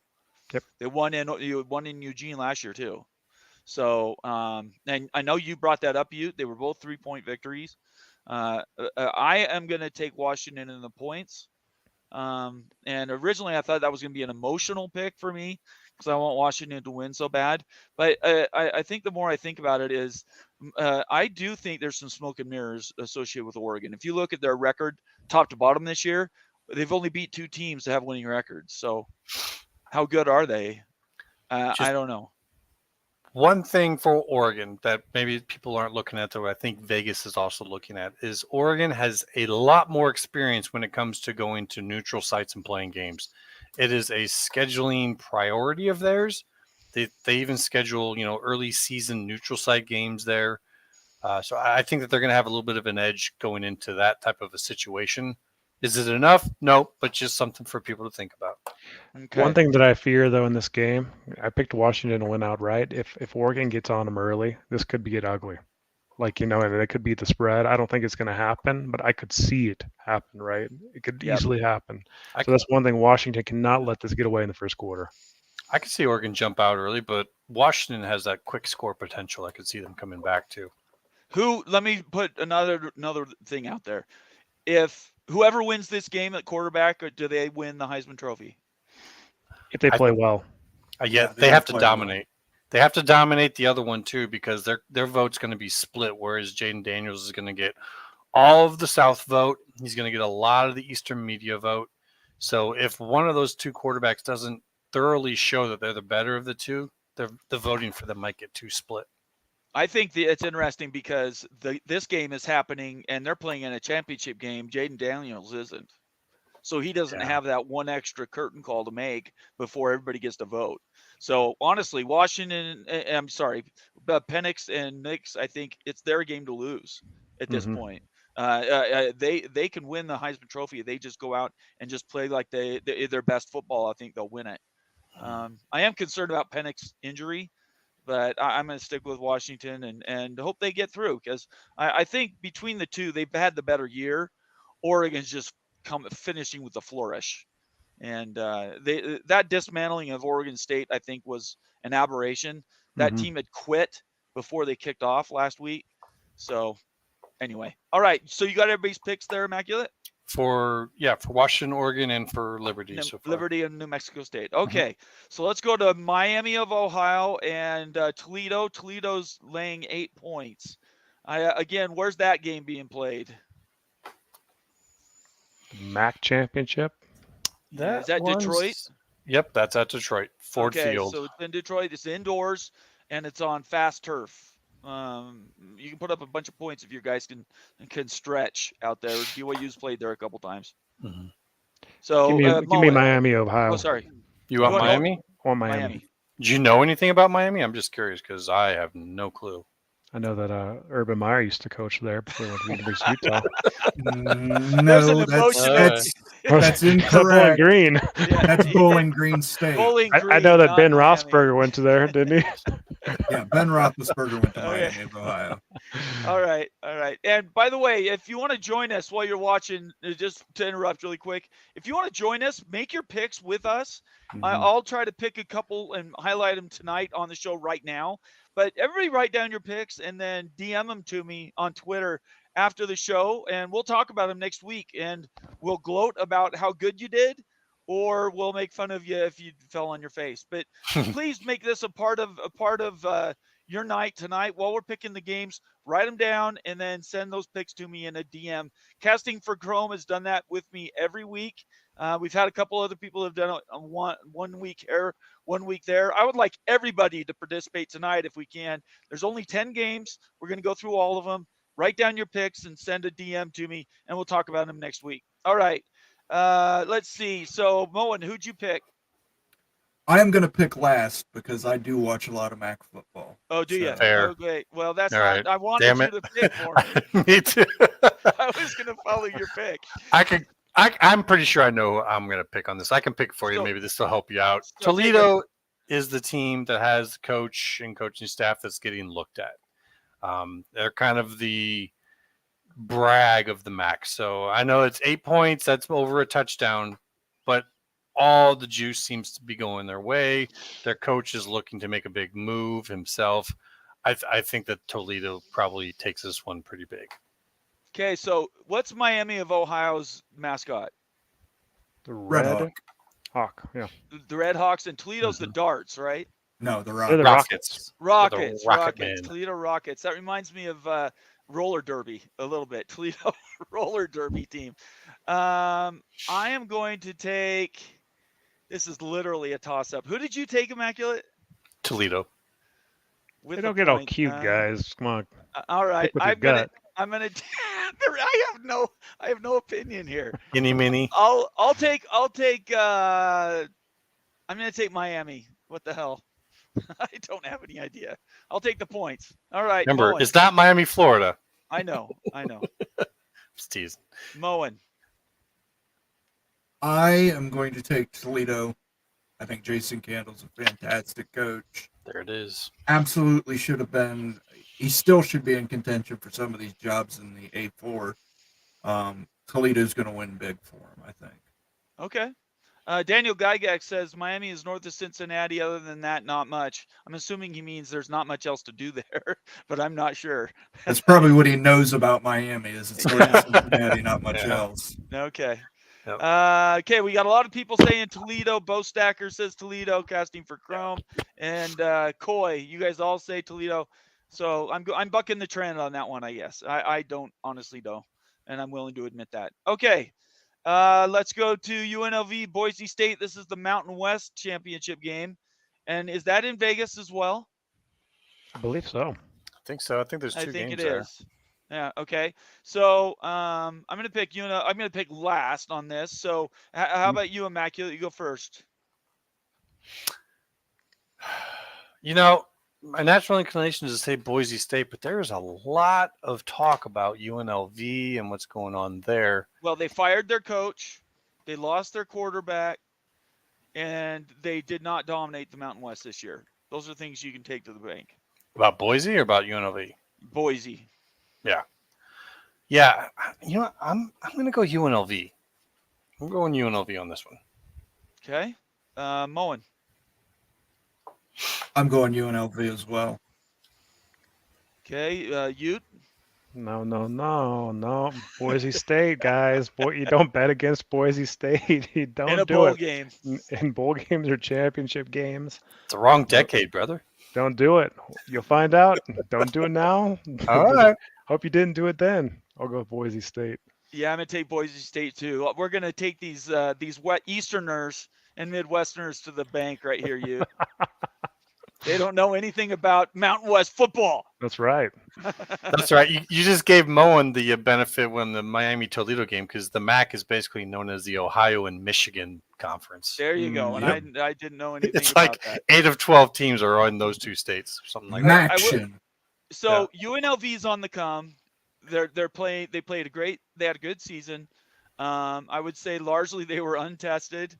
Yep. They won in Eugene last year too. So, and I know you brought that up. They were both 3-point victories. I am going to take Washington in the points. And originally I thought that was going to be an emotional pick for me because I want Washington to win so bad. But I think the more I think about it is I do think there's some smoke and mirrors associated with Oregon. If you look at their record top to bottom this year, they've only beat 2 teams that have winning records. So how good are they? I don't know. One thing for Oregon that maybe people aren't looking at, though I think Vegas is also looking at, is Oregon has a lot more experience when it comes to going to neutral sites and playing games. It is a scheduling priority of theirs. They even schedule, early season neutral site games there. So I think that they're going to have a little bit of an edge going into that type of a situation. Is it enough? No, but just something for people to think about. Okay. One thing that I fear, though, in this game, I picked Washington to win outright. If Oregon gets on them early, this could get ugly. Like, and it could beat the spread. I don't think it's going to happen, but I could see it happen, right? It could easily happen. So that's one thing. Washington cannot let this get away in the first quarter. I could see Oregon jump out early, but Washington has that quick score potential. I could see them coming back too. Let me put another thing out there. If whoever wins this game at quarterback, do they win the Heisman Trophy? If they play well. They have to dominate. Well. They have to dominate the other one too, because their vote's going to be split, whereas Jaden Daniels is going to get all of the South vote. He's going to get a lot of the Eastern media vote. So if one of those two quarterbacks doesn't thoroughly show that they're the better of the two, the voting for them might get too split. I think it's interesting because this game is happening and they're playing in a championship game. Jaden Daniels isn't. So he doesn't have that one extra curtain call to make before everybody gets to vote. So honestly, Penix and Nix, I think it's their game to lose at this point. They can win the Heisman Trophy. They just go out and just play like they're their best football. I think they'll win it. I am concerned about Penix's injury, but I'm going to stick with Washington and hope they get through because I think between the two, they've had the better year. Oregon's just finishing with a flourish. And that dismantling of Oregon State, I think, was an aberration. That team had quit before they kicked off last week. So anyway, all right. So you got everybody's picks there, Immaculate? For Washington, Oregon, and for Liberty. Liberty and New Mexico State. Okay, so let's go to Miami of Ohio and Toledo. Toledo's laying 8 points. Again, where's that game being played? MAC Championship. Is that Detroit? Yep, that's at Detroit. Ford Field. So it's in Detroit. It's indoors, and it's on fast turf. You can put up a bunch of points if your guys can stretch out there. BYU's played there a couple times. So give me Miami, Ohio. Oh, sorry. You want Miami? I want Miami. Do you know anything about Miami? I'm just curious because I have no clue. I know that Urban Meyer used to coach there before he went to University of Utah. No, that's incorrect. Bowling Green. That's Bowling Green State. I know that Ben Roethlisberger went to there, didn't he? Yeah, Ben Roethlisberger went to Miami of Ohio. All right. And by the way, if you want to join us while you're watching, just to interrupt really quick, if you want to join us, make your picks with us. I'll try to pick a couple and highlight them tonight on the show right now. But everybody write down your picks and then DM them to me on Twitter after the show, and we'll talk about them next week. And we'll gloat about how good you did, or we'll make fun of you if you fell on your face. But please make this a part of your night tonight while we're picking the games. Write them down and then send those picks to me in a DM. Casting for Chrome has done that with me every week. We've had a couple other people who have done it one week here, 1 week there. I would like everybody to participate tonight if we can. There's only 10 games. We're going to go through all of them. Write down your picks and send a DM to me, and we'll talk about them next week. All right. Let's see. So, Moen, who'd you pick? I am going to pick last because I do watch a lot of MAC football. Oh, do you? Fair. Okay. Well, that's all not. Right. I wanted Damn you it. to pick for me. Me too. I was going to follow your pick. I'm pretty sure I know I'm going to pick on this. I can pick for you. Maybe this will help you out. Toledo is the team that has the coach and coaching staff that's getting looked at. They're kind of the brag of the MAC. So I know it's 8 points. That's over a touchdown. But all the juice seems to be going their way. Their coach is looking to make a big move himself. I think that Toledo probably takes this one pretty big. Okay, so what's Miami of Ohio's mascot? The Red Red Hawk. Hawk. Yeah. The Red Hawks, and Toledo's the Darts, right? No, the They're the Rockets. Rockets, Rocket Rockets, Man. Toledo Rockets. That reminds me of roller derby a little bit. Toledo roller derby team. I am going to take. This is literally a toss-up. Who did you take, Immaculate? Toledo. With They the don't get all point. cute, guys. Come on. All right, Stick with your I'm gonna. gut. I'm gonna. I have no opinion here. Guinea mini. I'll take. I'm gonna take Miami. What the hell? I don't have any idea. I'll take the points. All right, Remember, Moen. it's not Miami, Florida. I know. Just teasing. Moen. I am going to take Toledo. I think Jason Candle's a fantastic coach. There it is. Absolutely should have been. He still should be in contention for some of these jobs in the A4. Toledo's going to win big for him, I think. Okay. Daniel Gygax says Miami is north of Cincinnati. Other than that, not much. I'm assuming he means there's not much else to do there, but I'm not sure. That's probably what he knows about Miami is it's north of Cincinnati, not much Yeah. else. Okay. Yep. Okay, we got a lot of people saying Toledo. Bo Stacker says Toledo, casting for Chrome, and Coy. You guys all say Toledo, so I'm bucking the trend on that one. I guess I don't honestly know, and I'm willing to admit that. Okay, let's go to UNLV Boise State. This is the Mountain West Championship game, and is that in Vegas as well? I believe so. I think so. I think there's two I think games it there. is. Yeah. Okay. So I'm gonna pick I'm gonna pick last on this. So how about you, Immaculate? You go first. You know, my natural inclination is to say Boise State, but there is a lot of talk about UNLV and what's going on there. Well, they fired their coach, they lost their quarterback, and they did not dominate the Mountain West this year. Those are things you can take to the bank. About Boise or about UNLV? Boise. Yeah. You know, I'm going to go UNLV. I'm going UNLV on this one. Okay. Moen. I'm going UNLV as well. Okay. Ute. No. Boise State, guys. You don't bet against Boise State. You don't In a do bowl it. game. In bowl games or championship games. It's the wrong decade, brother. Don't do it. You'll find out. Don't do it now. All right. Hope you didn't do it then. I'll go with Boise State. Yeah, I'm gonna take Boise State too. We're gonna take these wet Easterners and Midwesterners to the bank right here, Ute. They don't know anything about Mountain West football. That's right. That's right. You just gave Moen the benefit when the Miami-Toledo game because the MAC is basically known as the Ohio and Michigan Conference. There you go. Yep. And I didn't know anything It's about like that. 8 of 12 teams are in those two states or something like that. Maction. So UNLV is on the come. They're playing. They played They had a good season. I would say largely they were untested.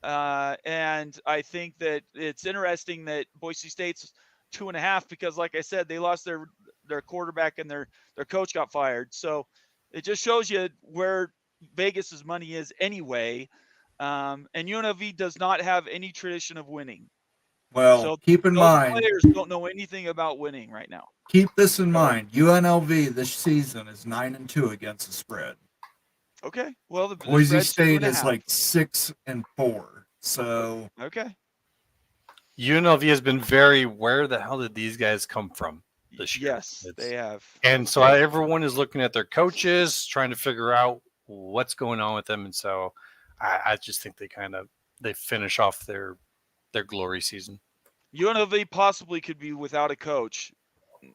And I think that it's interesting that Boise State's 2.5 because, like I said, they lost their quarterback and their coach got fired. So it just shows you where Vegas's money is anyway. And UNLV does not have any tradition of winning. Well, So keep in Those mind, players don't know anything about winning right now. keep this in mind. UNLV this season is 9-2 against the spread. Okay. Well, the Boise spread's State 2.5. is like 6-4. So Okay. UNLV has been very, where the hell did these guys come from this year? Yes, they have. And so everyone is looking at their coaches, trying to figure out what's going on with them. And so I just think they finish off their glory season. UNLV possibly could be without a coach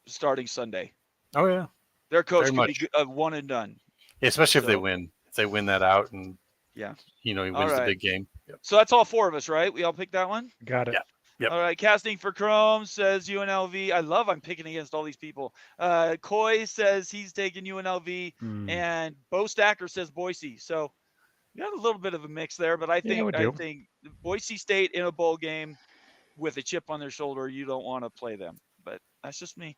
starting Sunday. Oh, yeah. Their coach Very could much. be a one and done. Especially if they So- win. If they win that out and, Yeah. he All wins the right. big game. Yep. So that's all four of us, right? We all picked that one? Got it. Yeah. Yep. All right. Casting for Chrome says UNLV. I'm picking against all these people. Coy says he's taking UNLV. Hmm. And Bo Stacker says Boise. So you got a little bit of a mix there, but I Yeah, we think do. Boise State in a bowl game with a chip on their shoulder, you don't want to play them. But that's just me.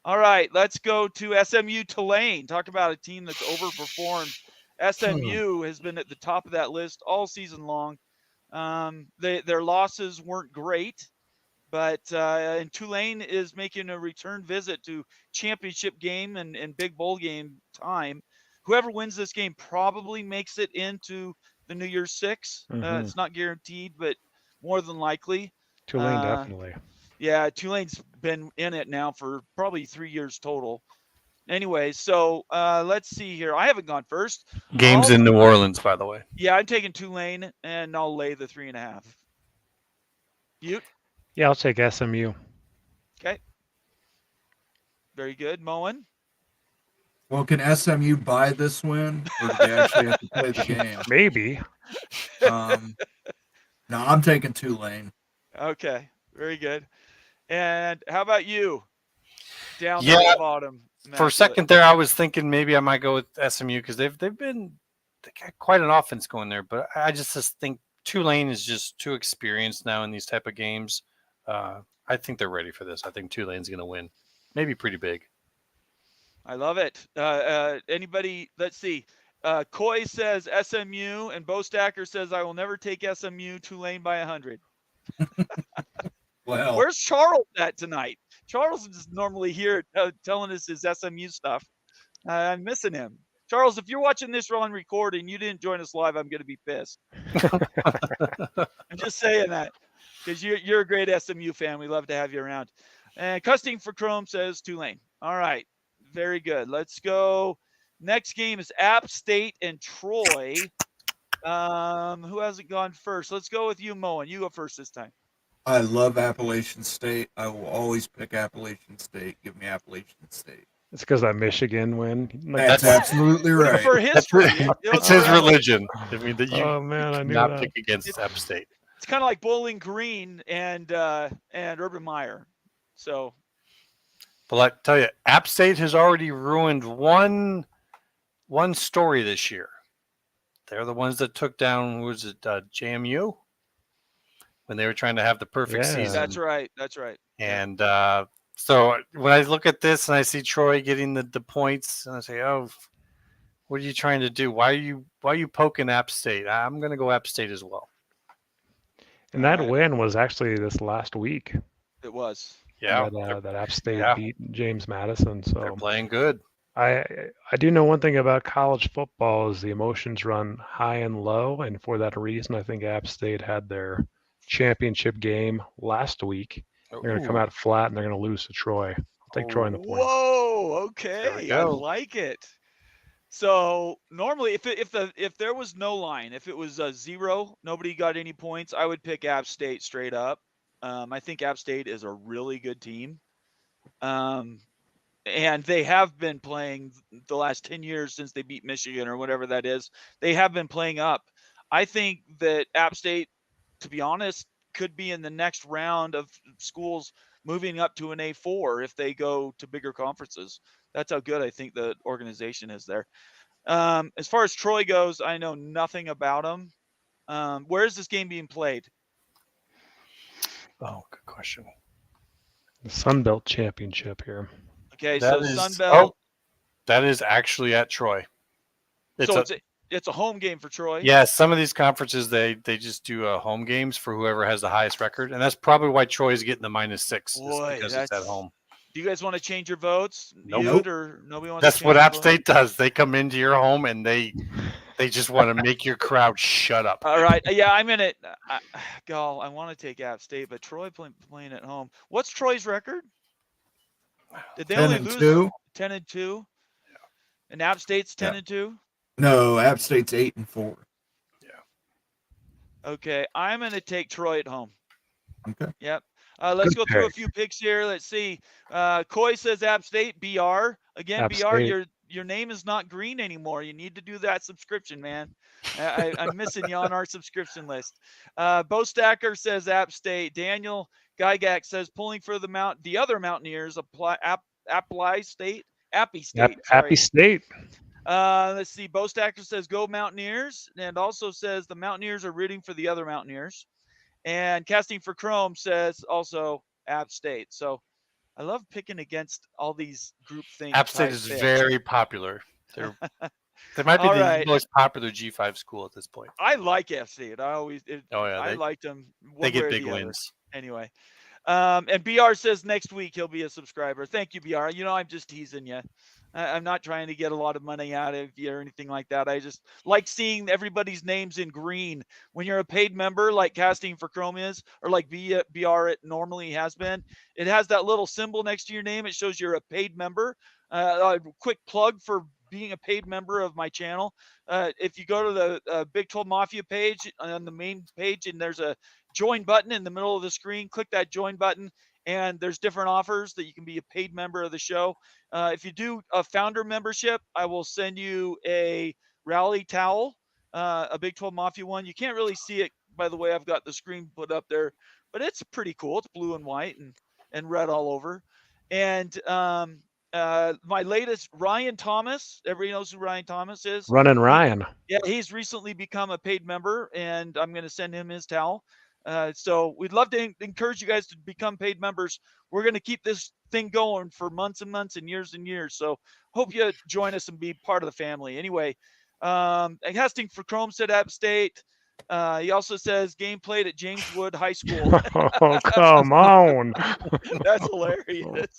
All right, let's go to SMU Tulane. Talk about a team that's overperformed. SMU has been at the top of that list all season long. Their losses weren't great, but and Tulane is making a return visit to championship game and big bowl game time. Whoever wins this game probably makes it into the New Year's Six. Mhm. It's not guaranteed, but more than likely. Tulane definitely. Yeah, Tulane's been in it now for probably 3 years total. Anyway, so let's see here. I haven't gone first. Games in New Orleans, by the way. Yeah, I'm taking Tulane, and I'll lay the 3.5. You? Yeah, I'll take SMU. Okay. Very good. Moen? Well, can SMU buy this win, or do they actually have to play the game? Maybe. No, I'm taking Tulane. Okay. Very good. And how about you? Down Yeah, the bottom. For a Immaculate. second there, I was thinking maybe I might go with SMU because they got quite an offense going there. But I just think Tulane is just too experienced now in these type of games. I think they're ready for this. I think Tulane's going to win, maybe pretty big. I love it. Anybody? Let's see. Coy says SMU, and Bo Stacker says I will never take SMU. Tulane by 100. Well, Where's Charles at tonight? Charles is normally here telling us his SMU stuff. I'm missing him. Charles, if you're watching this on record and you didn't join us live, I'm going to be pissed. I'm just saying that because you're a great SMU fan. We love to have you around. And Custing for Chrome says Tulane. All right. Very good. Let's go. Next game is App State and Troy. Who hasn't gone first? Let's go with you, Moen. You go first this time. I love Appalachian State. I will always pick Appalachian State. Give me Appalachian State. It's because that Michigan win. That's absolutely right. For history. It's his religion. I mean, that you Oh man, I knew not that. pick against App State. It's kind of like Bowling Green and Urban Meyer. So, But I tell you, App State has already ruined one story this year. They're the ones that took down, was it JMU? When they were trying to have the perfect Yeah. season. that's right. That's right. And so when I look at this and I see Troy getting the points, and I say, "Oh, what are you trying to do? Why are you poking App State?" I'm going to go App State as well. And that Alright. win was actually this last week. It was. Yeah, That App State yeah. beat James Madison. they're So playing good. I do know one thing about college football is the emotions run high and low, and for that reason, I think App State had their championship game last week. They're going to come Ooh. out flat and they're going to lose to Troy. I'll take Troy in the points. Whoa. There we Okay. I go. like it. So normally, if there was no line, if it was 0, nobody got any points, I would pick App State straight up. I think App State is a really good team. And they have been playing the last 10 years since they beat Michigan or whatever that is. They have been playing up. I think that App State, to be honest, could be in the next round of schools moving up to an A4 if they go to bigger conferences. That's how good I think the organization is there. As far as Troy goes, I know nothing about them. Where is this game being played? Oh, good question. The Sun Belt Championship here. Okay, That so is- Sun Belt. That is actually at Troy. It's a home game for Troy. Yeah, some of these conferences they just do home games for whoever has the highest record, and that's probably why Troy is getting the -6 is Boy, because it's at that's- home. Do you guys want to change your votes? Nope. You'd or nobody wants That's to change what your App vote? State does. They come into your home and they just want to make your crowd shut up. All right. Yeah, I'm in it. I want to take App State, but Troy playing at home. What's Troy's record? Did they only lose 10-2. 10-2? And App State's 10-2? No, App State's 8-4. Okay. I'm going to take Troy at home. Okay. Yep. Let's Good go through a pick. few picks here. Let's see. Coy says App State, BR. Again, App BR, State. your name is not green anymore. You need to do that subscription, man. I'm missing you on our subscription list. Bo Stacker says App State. Daniel Gygax says pulling for the other Mountaineers, Appy State. Appy Sorry. State. Let's see. Bo Stacker says go Mountaineers, and also says the Mountaineers are rooting for the other Mountaineers. And Casting for Chrome says also App State. So I love picking against all these group things. App State is very popular. They're They might be All the right. most popular G5 school at this point. I like F State. Oh yeah, I liked them they one way get or big the other. wins. Anyway, and BR says next week he'll be a subscriber. Thank you, BR. You know, I'm just teasing you. I'm not trying to get a lot of money out of you or anything like that. I just like seeing everybody's names in green. When you're a paid member, like Casting for Chrome is, or like BR it normally has been, it has that little symbol next to your name. It shows you're a paid member. A quick plug for being a paid member of my channel. If you go to the Big 12 Mafia page on the main page, and there's a join button in the middle of the screen, click that join button, and there's different offers that you can be a paid member of the show. If you do a founder membership, I will send you a rally towel, a Big 12 Mafia one. You can't really see it, by the way. I've got the screen put up there, but it's pretty cool. It's blue and white and red all over. And my latest, Ryan Thomas. Everybody knows who Ryan Thomas is. Running Ryan. Yeah, he's recently become a paid member, and I'm going to send him his towel. So we'd love to encourage you guys to become paid members. We're going to keep this thing going for months and months and years. So hope you join us and be part of the family. Anyway, Casting for Chrome said App State. He also says game played at James Wood High School. Oh, come on. That's hilarious.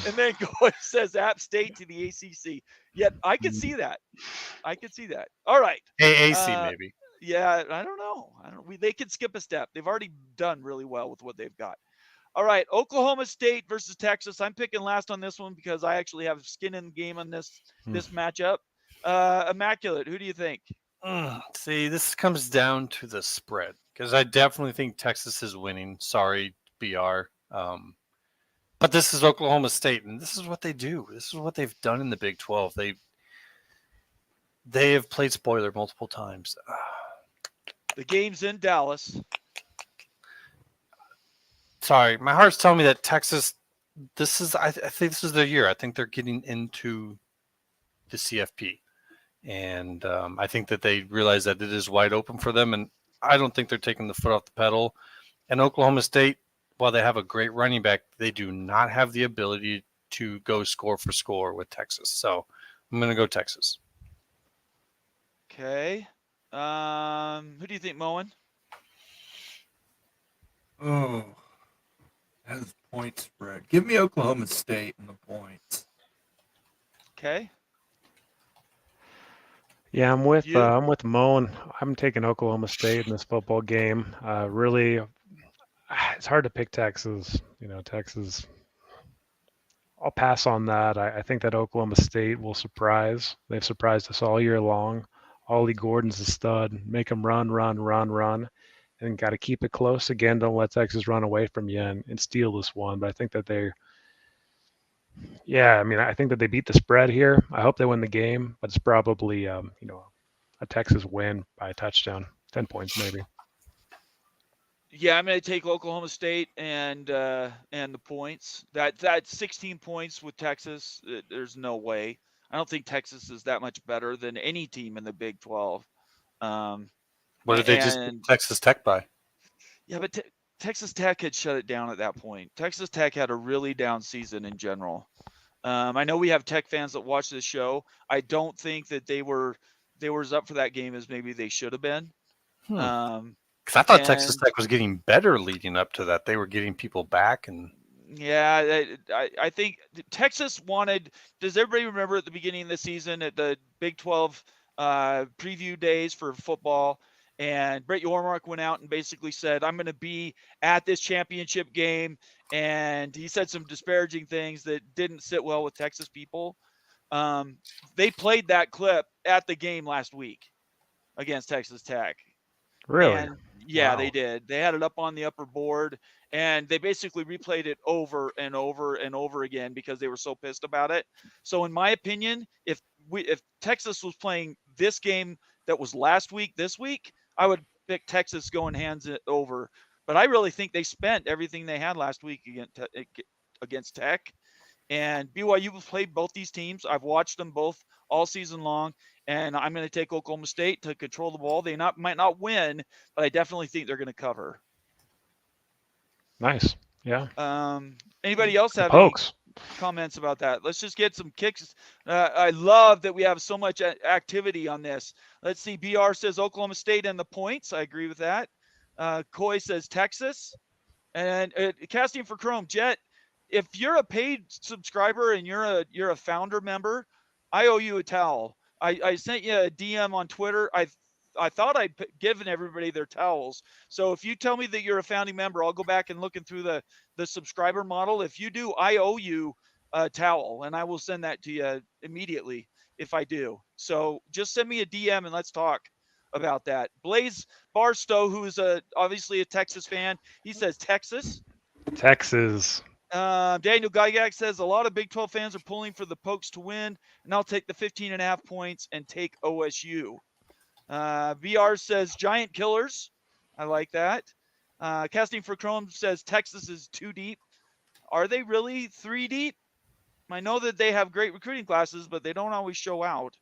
And then Goy says App State to the ACC. Yet I could see that. All right. AAC maybe. Yeah, I don't know. They could skip a step. They've already done really well with what they've got. All right, Oklahoma State versus Texas. I'm picking last on this one because I actually have skin in the game on this matchup. Immaculate, who do you think? See, this comes down to the spread because I definitely think Texas is winning. Sorry, BR. But this is Oklahoma State, and this is what they do. This is what they've done in the Big 12. They have played spoiler multiple times. The game's in Dallas. Sorry, my heart's telling me that Texas. I think this is their year. I think they're getting into the CFP, and I think that they realize that it is wide open for them. And I don't think they're taking the foot off the pedal. And Oklahoma State, while they have a great running back, they do not have the ability to go score for score with Texas. So I'm going to go Texas. Okay. Who do you think, Moen? Oh, that is point spread. Give me Oklahoma State and the points. Okay. Yeah, I'm with Moen. I'm taking Oklahoma State in this football game. Really, it's hard to pick Texas. Texas. I'll pass on that. I think that Oklahoma State will surprise. They've surprised us all year long. Ollie Gordon's a stud. Make them run, and got to keep it close. Again, don't let Texas run away from you and steal this one. But I think that I think that they beat the spread here. I hope they win the game, but it's probably, a Texas win by a touchdown, 10 points maybe. Yeah, I'm going to take Oklahoma State and the points. That 16 points with Texas, there's no way. I don't think Texas is that much better than any team in the Big 12. What did they just beat Texas Tech by? Yeah, but Texas Tech had shut it down at that point. Texas Tech had a really down season in general. I know we have Tech fans that watch this show. I don't think that they were as up for that game as maybe they should have been. Because I thought Texas Tech was getting better leading up to that. They were getting people back and. Yeah, I think Texas wanted. Does everybody remember at the beginning of the season at the Big 12 preview days for football? And Brett Yormark went out and basically said, I'm going to be at this championship game. And he said some disparaging things that didn't sit well with Texas people. They played that clip at the game last week against Texas Tech. Really? And yeah, Wow. They did. They had it up on the upper board, and they basically replayed it over and over and over again because they were so pissed about it. So in my opinion, if Texas was playing this game that was last week, this week, I would pick Texas going hands over. But I really think they spent everything they had last week against Tech. And BYU played both these teams. I've watched them both all season long, and I'm going to take Oklahoma State to control the ball. They might not win, but I definitely think they're going to cover. Nice. Yeah. Anybody else have pokes? comments about that. Let's just get some kicks. I love that we have so much activity on this. Let's see. BR says Oklahoma State and the points. I agree with that. Coy says Texas. And casting for Chrome, Jet, if you're a paid subscriber and you're a founder member, I owe you a towel. I sent you a DM on Twitter. I thought I'd given everybody their towels. So if you tell me that you're a founding member, I'll go back and look through the subscriber model. If you do, I owe you a towel, and I will send that to you immediately if I do. So just send me a DM and let's talk about that. Blaze Barstow, who is obviously a Texas fan, he says Texas. Texas. Daniel Gygax says a lot of Big 12 fans are pulling for the Pokes to win, and I'll take the 15.5 points and take OSU. VR says Giant Killers. I like that. Casting for Chrome says Texas is 2 deep. Are they really 3 deep? I know that they have great recruiting classes, but they don't always show out.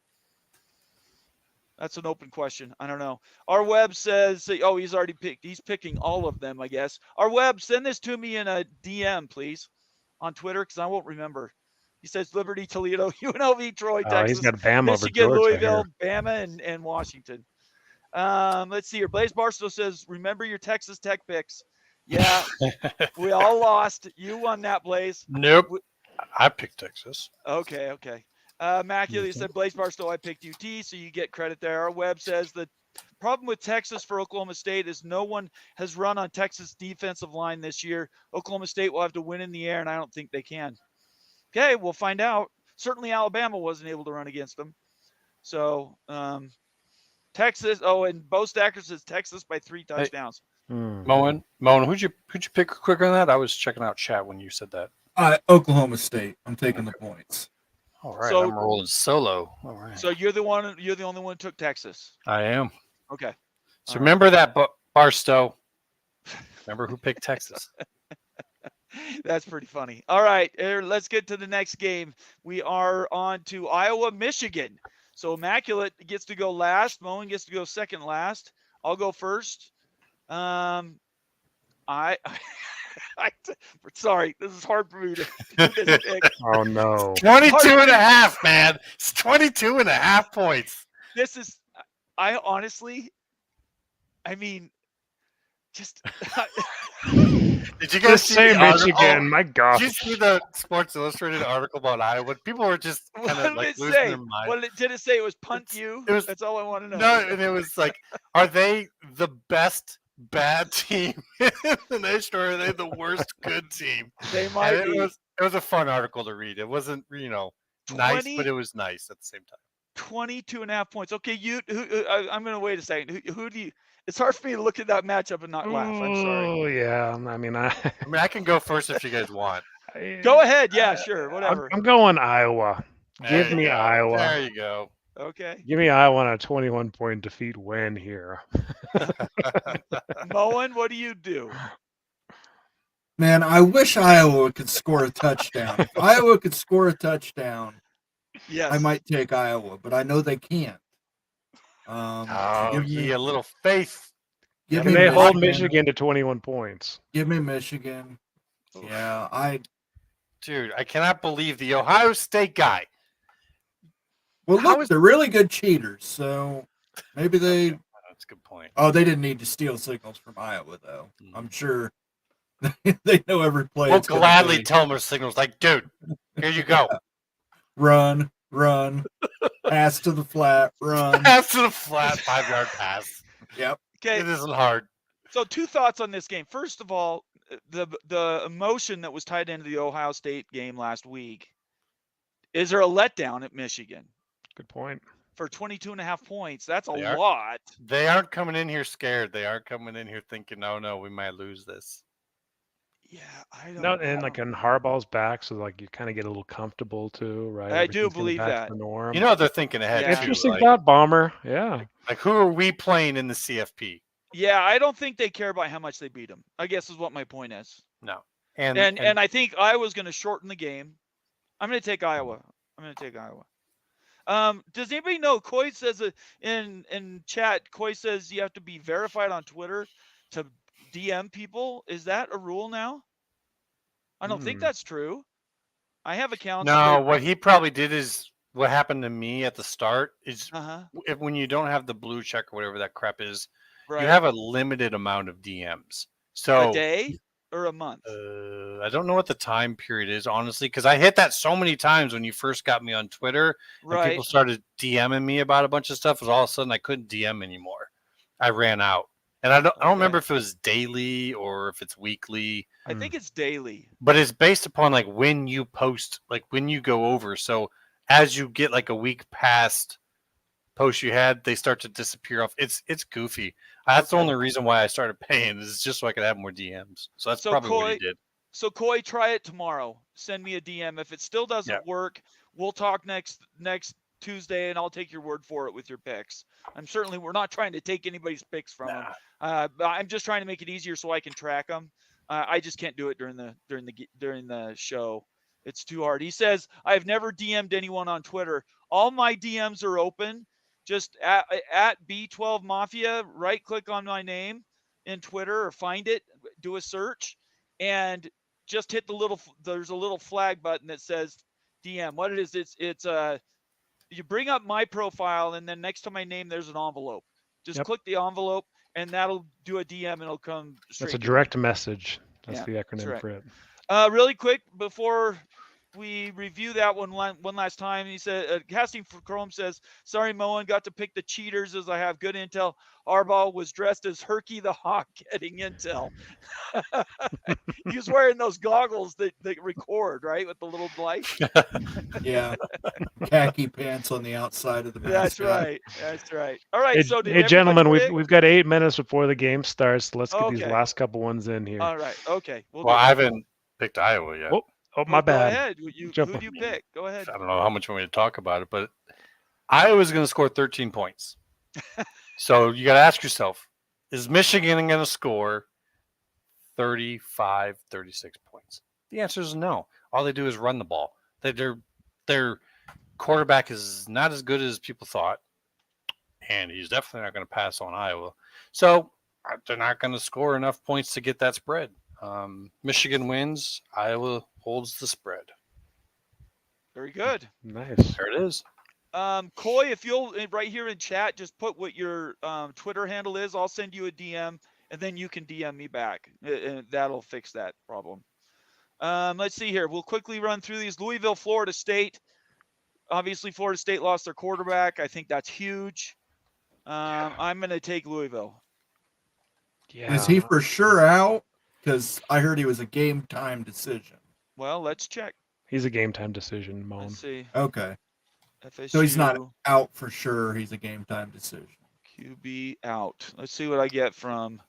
That's an open question. I don't know. Our Web says, oh, he's already picked. He's picking all of them, I guess. Our Web, send this to me in a DM, please, on Twitter, because I won't remember. He says Liberty, Toledo, UNLV, Troy, Texas, He's got Bama over Michigan, Georgia Louisville, here. Bama, and Washington. Let's see here. Blaze Barstow says, remember your Texas Tech picks. Yeah, we all lost. You won that, Blaze. Nope. I picked Texas. Okay. Macula said Blaze Barstow, I picked UT, so you get credit there. Our Web says the problem with Texas for Oklahoma State is no one has run on Texas defensive line this year. Oklahoma State will have to win in the air, and I don't think they can. Okay, we'll find out. Certainly Alabama wasn't able to run against them. So Texas. Oh, and Bo Stacker says Texas by 3 touchdowns. Moen, who'd you pick quicker than that? I was checking out chat when you said that. Oklahoma State. I'm taking the points. All right, So- I'm rolling solo. All right. So you're the only one who took Texas. I am. Okay. So remember that, Barstow. Remember who picked Texas? That's pretty funny. All right, let's get to the next game. We are on to Iowa, Michigan. So Immaculate gets to go last. Moen gets to go second last. I'll go first. Sorry, this is hard for me to do this pick. Oh no. 22.5, man. It's 22.5 points. This is, I honestly, I mean, just. Did you guys Just see say the article? Michigan. My gosh. Did you see the Sports Illustrated article about Iowa? People were just What kind did of like it losing say? their mind. What did it say? It was punt you? it was- That's all I want to know. No, and it was like, are they the best bad team in the nation, or are they the worst good team? They might And be. it was a fun article to read. It wasn't, nice, 20? but it was nice at the same time. 22.5 points. Okay, I'm going to wait a second. Who do you? It's hard for me to look at that matchup and not laugh. I'm sorry. Oh yeah. I mean, I mean, I can go first if you guys want. Go ahead. Yeah, sure. Whatever. I'm going Iowa. There Give you me go. Iowa. There you go. Okay. Give me Iowa on a 21-point defeat win here. Moen, what do you do? Man, I wish Iowa could score a touchdown. If Iowa could score a touchdown, Yes. I might take Iowa, but I know they can't. Oh, give me, a little faith. give Can me they hold Michigan. Michigan to 21 points? Give me Michigan. Yeah, Dude, I cannot believe the Ohio State guy. well, How look, is- they're really good cheaters, so maybe they. That's a good point. Oh, they didn't need to steal signals from Iowa, though. Mm. I'm sure they know every play. We'll it's gonna gladly be. tell them our signals like, dude, here you go. Run, pass to the flat, run. Pass to the flat 5-yard pass. Yep. Okay. It isn't hard. So 2 thoughts on this game. First of all, the emotion that was tied into the Ohio State game last week. Is there a letdown at Michigan Good point. for 22.5 points? That's a They are. lot. They aren't coming in here scared. They aren't coming in here thinking, no, we might lose this. Yeah, I don't No, know. and like in Harbaugh's back, so like you kind of get a little comfortable too, right? I do Everything's getting believe back to that. the norm. You know they're thinking ahead. Yeah. too, Interesting like, thought, Bomber. Yeah. like, who are we playing in the CFP? Yeah, I don't think they care about how much they beat them, I guess is what my point is. No. And I think Iowa's going to shorten the game. I'm going to take Iowa. Does anybody know? Coy says in chat. Coy says you have to be verified on Twitter to DM people. Is that a rule now? I don't think that's true. I have accounts. No, what he probably did is what happened to me at the start is when you don't have the blue check or whatever that crap is, Right. you have a limited amount of DMs. A So day or a month? I don't know what the time period is, honestly, because I hit that so many times when you first got me on Twitter, and Right. people started DMing me about a bunch of stuff. All of a sudden, I couldn't DM anymore. I ran out, and I don't remember if it was daily or if it's weekly. I think it's daily. But it's based upon like when you post, like when you go over. So as you get like a week past posts you had, they start to disappear off. It's goofy. That's the only reason why I started paying is just so I could have more DMs. So that's probably what he did. So Coy, try it tomorrow. Send me a DM. If it still doesn't work, we'll talk next Tuesday, and I'll take your word for it with your picks. We're not trying to take anybody's picks from them. But I'm just trying to make it easier so I can track them. I just can't do it during the show. It's too hard. He says, I've never DM'd anyone on Twitter. All my DMs are open. Just at B12 Mafia, right click on my name in Twitter or find it, do a search, and just hit there's a little flag button that says DM. What it is, it's you bring up my profile, and then next to my name, there's an envelope. Just click the envelope, and that'll do a DM, and it'll come straight. That's a direct message. That's the acronym for it. Really quick, before we review that one last time, he said, Casting for Chrome says, sorry, Moen, got to pick the cheaters as I have good intel. Harbaugh was dressed as Herky the Hawk getting intel. He was wearing those goggles that record, right, with the little light. Yeah, khaki pants on the outside of the mascot. That's right. All right. Hey gentlemen, we've got 8 minutes before the game starts. Let's get these last couple ones in here. All right. Okay. Well, I haven't picked Iowa yet. Oh, my bad. Go ahead. Who do you pick? Go ahead. I don't know how much you want me to talk about it, but Iowa's going to score 13 points. So you got to ask yourself, is Michigan going to score 35, 36 points? The answer is no. All they do is run the ball. Their quarterback is not as good as people thought, and he's definitely not going to pass on Iowa. So they're not going to score enough points to get that spread. Michigan wins. Iowa holds the spread. Very good. Nice. There it is. Coy, if you'll right here in chat, just put what your Twitter handle is. I'll send you a DM, and then you can DM me back. And that'll fix that problem. Let's see here. We'll quickly run through these. Louisville, Florida State. Obviously, Florida State lost their quarterback. I think that's huge. I'm going to take Louisville. Yeah. Is he for sure out? Because I heard he was a game time decision. Well, let's check. He's a game time decision, Moan. Let's see. Okay. FSU, so he's not out for sure. He's a game time decision. QB out. Let's see what I get from.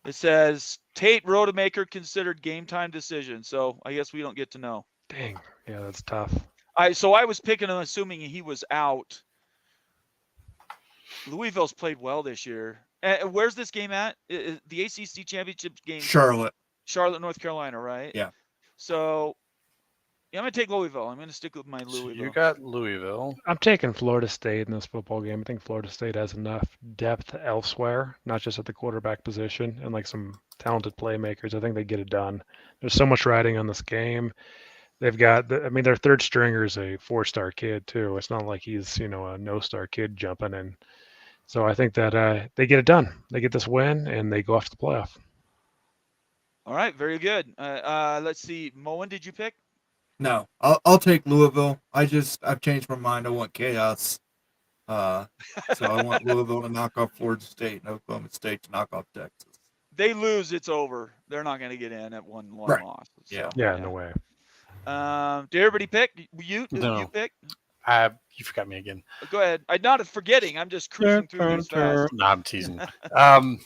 It says Tate Rodemaker considered game time decision. So I guess we don't get to know. Dang. Yeah, that's tough. I was picking him assuming he was out. Louisville's played well this year. Where's this game at? The ACC Championship game? Charlotte, North Carolina, right? Yeah. So, I'm going to take Louisville. I'm going to stick with my Louisville. So you got Louisville. I'm taking Florida State in this football game. I think Florida State has enough depth elsewhere, not just at the quarterback position, and like some talented playmakers. I think they get it done. There's so much riding on this game. They've got, their third stringer is a 4-star kid too. It's not like he's, a no-star kid jumping in. So I think that they get it done. They get this win, and they go off to the playoff. All right, very good. Let's see. Moen, did you pick? No, I'll take Louisville. I've changed my mind. I want chaos. So I want Louisville to knock off Florida State and Oklahoma State to knock off Texas. They lose, it's over. They're not going to get in at one right. loss. So, yeah, no way. Did everybody pick? You pick? You forgot me again. Go ahead. I'm not forgetting. I'm just cruising through these fast. No, I'm teasing. The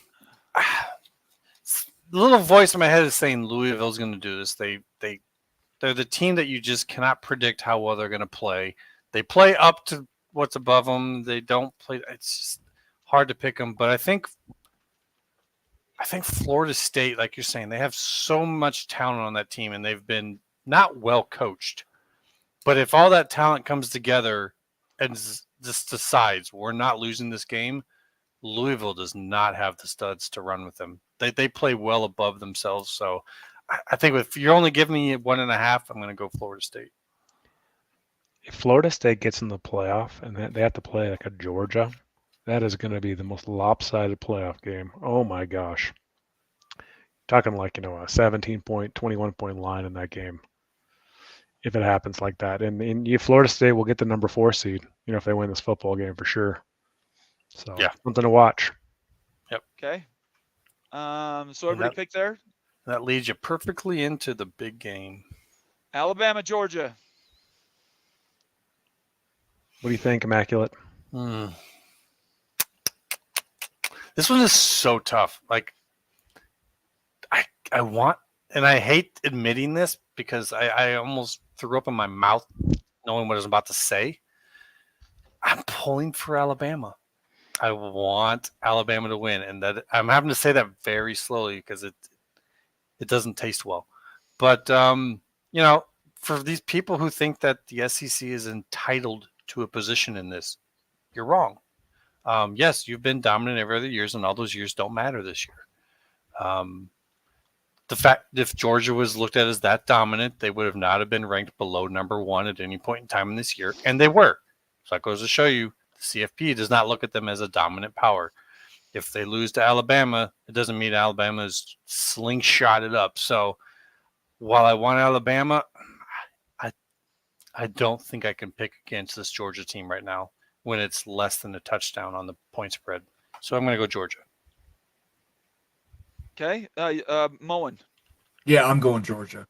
little voice in my head is saying Louisville's going to do this. They're the team that you just cannot predict how well they're going to play. They play up to what's above them. They don't play. It's just hard to pick them. But I think Florida State, like you're saying, they have so much talent on that team, and they've been not well coached. But if all that talent comes together and just decides we're not losing this game, Louisville does not have the studs to run with them. They play well above themselves. So I think if you're only giving me 1.5, I'm going to go Florida State. If Florida State gets in the playoff and they have to play like a Georgia, that is going to be the most lopsided playoff game. Oh my gosh. Talking like, a 17-point, 21-point line in that game. If it happens like that. And Florida State will get the number 4 seed, if they win this football game for sure. So Yeah. something to watch. Okay. So everybody picked there? That leads you perfectly into the big game. Alabama, Georgia. What do you think, Immaculate? This one is so tough. Like, I want, and I hate admitting this because I almost threw up in my mouth knowing what I was about to say. I'm pulling for Alabama. I want Alabama to win, and that I'm having to say that very slowly because it doesn't taste well. But for these people who think that the SEC is entitled to a position in this, you're wrong. Yes, you've been dominant every other years, and all those years don't matter this year. The fact if Georgia was looked at as that dominant, they would have not have been ranked below number 1 at any point in time in this year, and they were. So that goes to show you the CFP does not look at them as a dominant power. If they lose to Alabama, it doesn't mean Alabama is slingshotted up. So while I want Alabama, I don't think I can pick against this Georgia team right now when it's less than a touchdown on the point spread. So I'm going to go Georgia. Okay. Moen. Yeah, I'm going Georgia.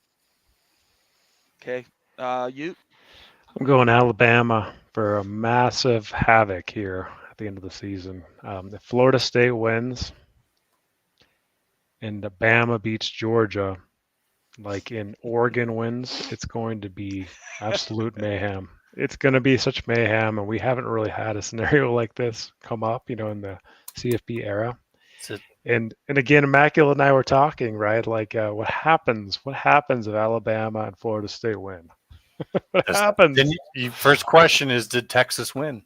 Okay. You? I'm going Alabama for a massive havoc here at the end of the season. If Florida State wins and Alabama beats Georgia, like in Oregon wins, it's going to be absolute mayhem. It's going to be such mayhem, and we haven't really had a scenario like this come up, in the CFP era. And again, Immaculate and I were talking, right? Like, what happens? What happens if Alabama and Florida State win? What happens? Then first question is, did Texas win?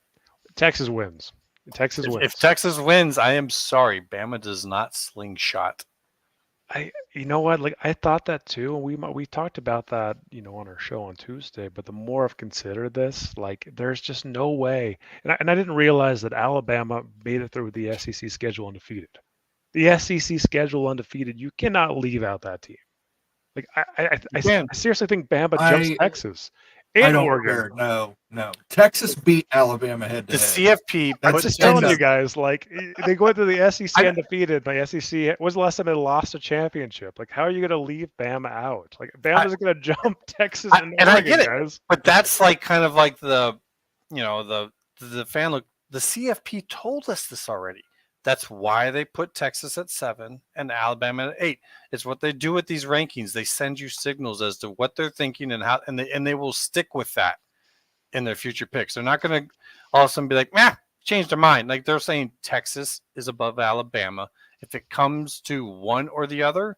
Texas wins. Texas wins. If Texas wins, I am sorry, Bama does not slingshot. You know what? Like, I thought that too, and we talked about that, on our show on Tuesday. But the more I've considered this, like, there's just no way. And I didn't realize that Alabama made it through the SEC schedule undefeated. The SEC schedule undefeated. You cannot leave out that team. Like, I seriously think Bama jumps Texas and I don't Oregon. care. No. Texas beat Alabama head to The head. CFP. I'm just telling you guys, like, they go into the SEC undefeated. The SEC was the last time they lost a championship. Like, how are you going to leave Bama out? Like, Bama's going to jump Texas and Oregon, I get it, guys. But that's like kind of like the fan look. The CFP told us this already. That's why they put Texas at 7 and Alabama at 8. It's what they do with these rankings. They send you signals as to what they're thinking and how, and they will stick with that in their future picks. They're not going to all of a sudden be like, change their mind. Like, they're saying Texas is above Alabama. If it comes to one or the other,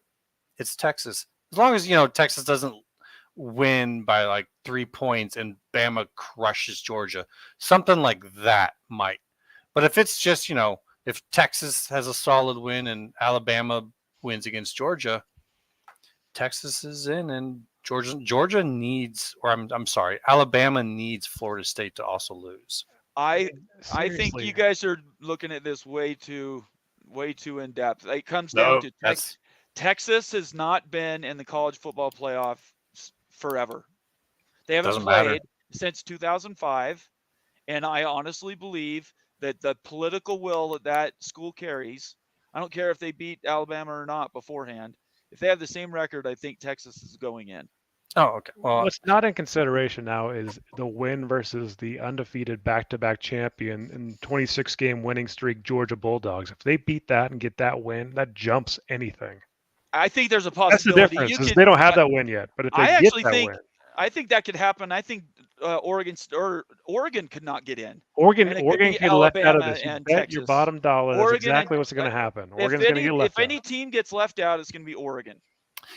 it's Texas. As long as, Texas doesn't win by like 3 points and Bama crushes Georgia, something like that might. But if it's just, if Texas has a solid win and Alabama wins against Georgia, Texas is in, and Georgia needs, or I'm sorry, Alabama needs Florida State to also lose. I think you guys are looking at this way too in depth. It comes down to Texas has not been in the college football playoff forever. They haven't played since 2005, and I honestly believe that the political will that school carries, I don't care if they beat Alabama or not beforehand. If they have the same record, I think Texas is going in. Oh, okay. Well, what's not in consideration now is the win versus the undefeated back-to-back champion and 26-game winning streak Georgia Bulldogs. If they beat that and get that win, that jumps anything. I think there's a possibility. That's the difference. They don't have that win yet, but if they get that win, I think that could happen. I think Oregon could not get in. Oregon can left out of this. You bet your bottom dollar that's exactly what's going to happen. Oregon's going to get left out. If any team gets left out, it's going to be Oregon.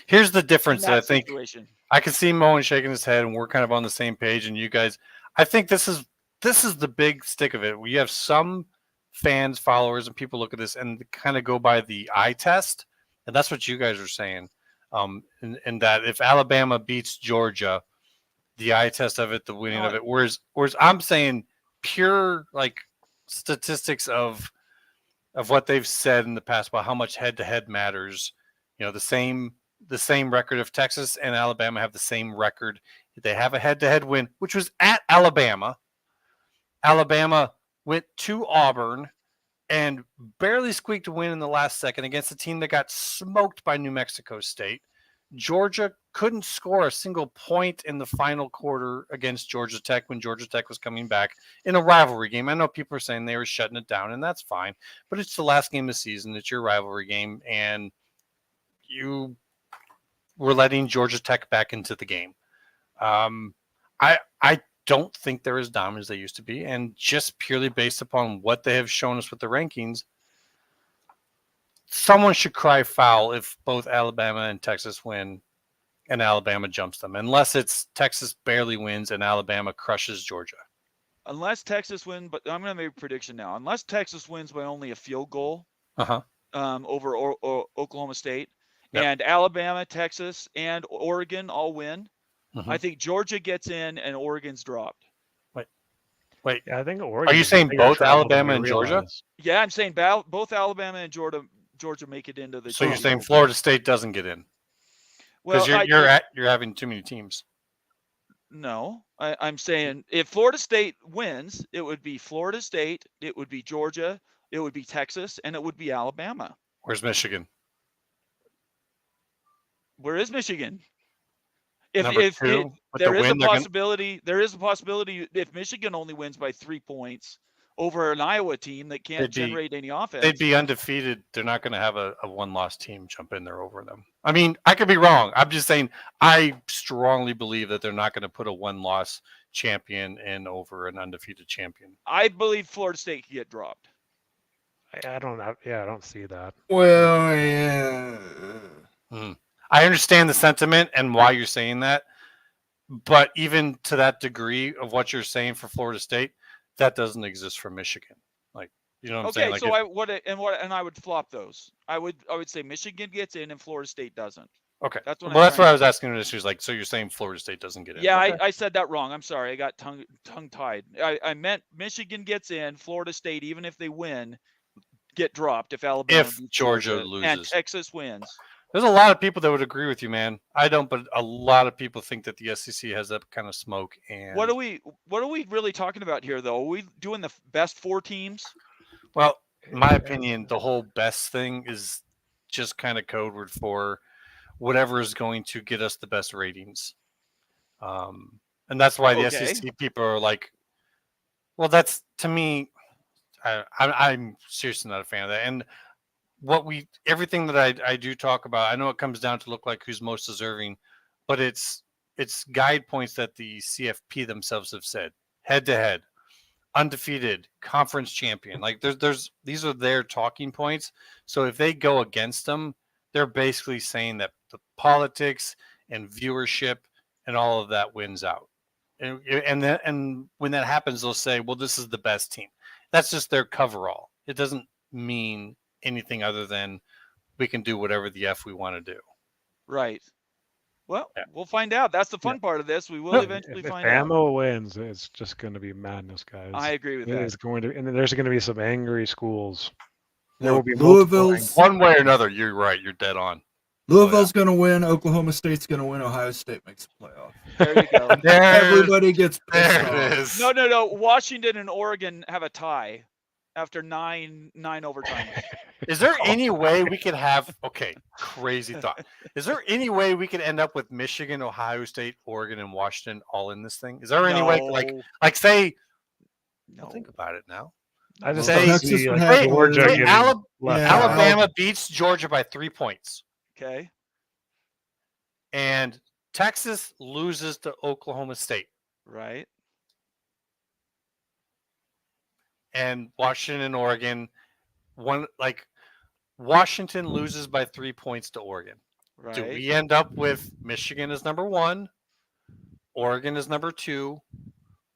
Here's the difference that I think. Situation. I can see Moen shaking his head, and we're kind of on the same page. And you guys, I think this is the big stick of it. We have some fans, followers, and people look at this and kind of go by the eye test, and that's what you guys are saying. And that if Alabama beats Georgia, the eye test of it, the winning of it, whereas I'm saying pure like statistics of what they've said in the past about how much head-to-head matters. You know, the same record of Texas and Alabama have the same record. They have a head-to-head win, which was at Alabama. Alabama went to Auburn and barely squeaked a win in the last second against a team that got smoked by New Mexico State. Georgia couldn't score a single point in the final quarter against Georgia Tech when Georgia Tech was coming back in a rivalry game. I know people are saying they were shutting it down, and that's fine, but it's the last game of the season. It's your rivalry game, and you were letting Georgia Tech back into the game. I don't think they're as dominant as they used to be, and just purely based upon what they have shown us with the rankings, someone should cry foul if both Alabama and Texas win and Alabama jumps them, unless it's Texas barely wins and Alabama crushes Georgia. Unless Texas wins, but I'm going to make a prediction now. Unless Texas wins by only a field goal over Oklahoma State, and Alabama, Texas, and Oregon all win, I think Georgia gets in and Oregon's dropped. Wait. Yeah, I think Oregon. Are you saying both Alabama and Georgia? Yeah, I'm saying both Alabama and Georgia make it into the. So you're saying Florida State doesn't get in? Because you're having too many teams. No, I'm saying if Florida State wins, it would be Florida State, it would be Georgia, it would be Texas, and it would be Alabama. Where's Michigan? Where is Michigan? There is a possibility if Michigan only wins by 3 points over an Iowa team that can't generate any offense. They'd be undefeated. They're not going to have a one-loss team jump in there over them. I mean, I could be wrong. I'm just saying I strongly believe that they're not going to put a one-loss champion in over an undefeated champion. I believe Florida State could get dropped. I don't know. Yeah, I don't see that. Well, yeah. I understand the sentiment and why you're saying that, but even to that degree of what you're saying for Florida State, that doesn't exist for Michigan. Like, you know what I'm saying? Okay, so I would flop those. I would say Michigan gets in and Florida State doesn't. Okay, that's what I was asking. This is like, so you're saying Florida State doesn't get in? Yeah, okay. I said that wrong. I'm sorry. I got tongue tied. I meant Michigan gets in, Florida State, even if they win, get dropped if Alabama if Georgia loses and Texas wins. There's a lot of people that would agree with you, man. I don't, but a lot of people think that the SEC has that kind of smoke. And what are we really talking about here, though? Are we doing the best 4 teams? Well, in my opinion, the whole best thing is just kind of code word for whatever is going to get us the best ratings. And that's why the SEC people are like, well, that's, to me, I'm seriously not a fan of that. And everything that I do talk about, I know it comes down to look like who's most deserving, but it's guide points that the CFP themselves have said. Head to head, undefeated, conference champion. Like these are their talking points. So if they go against them, they're basically saying that the politics and viewership and all of that wins out. And when that happens, they'll say, well, this is the best team. That's just their coverall. It doesn't mean anything other than we can do whatever the F we want to do. Right. Well, we'll find out. That's the fun part of this. We will eventually find out. If Bama wins, it's just going to be madness, guys. I agree with that. It's going to, and there's going to be some angry schools. There will be Louisville's one way or another. You're right. You're dead on. Louisville's going to win. Oklahoma State's going to win. Ohio State makes the playoff. There you go. Everybody gets pissed off. It is. No. Washington and Oregon have a tie after nine overtimes. Is there any way we could have, crazy thought. Is there any way we could end up with Michigan, Ohio State, Oregon, and Washington all in this thing? Is there any way, like say, no. Think about it now. I just say, see Georgia Alabama beats Georgia by 3 points. Okay. And Texas loses to Oklahoma State. Right. And Washington and Oregon, Washington loses by 3 points to Oregon. Right. Do we end up with Michigan as number 1, Oregon as number 2,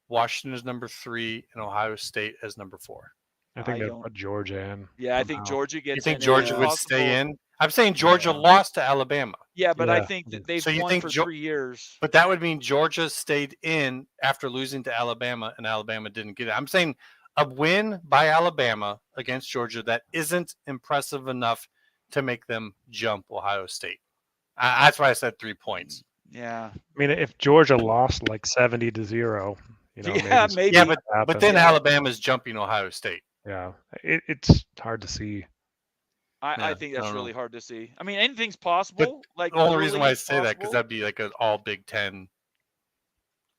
Washington as number 3, and Ohio State as number 4? I think they'll put Georgia in. Yeah, I think Georgia gets in. You think Georgia would stay in? I'm saying Georgia Yeah. lost to Alabama. Yeah, but I Yeah. think that they've So you won think for Jo- 3 years. But that would mean Georgia stayed in after losing to Alabama, and Alabama didn't get it. I'm saying a win by Alabama against Georgia that isn't impressive enough to make them jump Ohio State. That's why I said 3 points. Yeah. I mean, if Georgia lost like 70-0, Yeah, maybe. Yeah, something but happened. then Yeah. Alabama's jumping Ohio State. Yeah, it's hard to see. I Yeah, think I that's don't really know. hard to see. I mean, anything's possible. Like The only reason why I literally say that because possible. that'd be like an all Big Ten.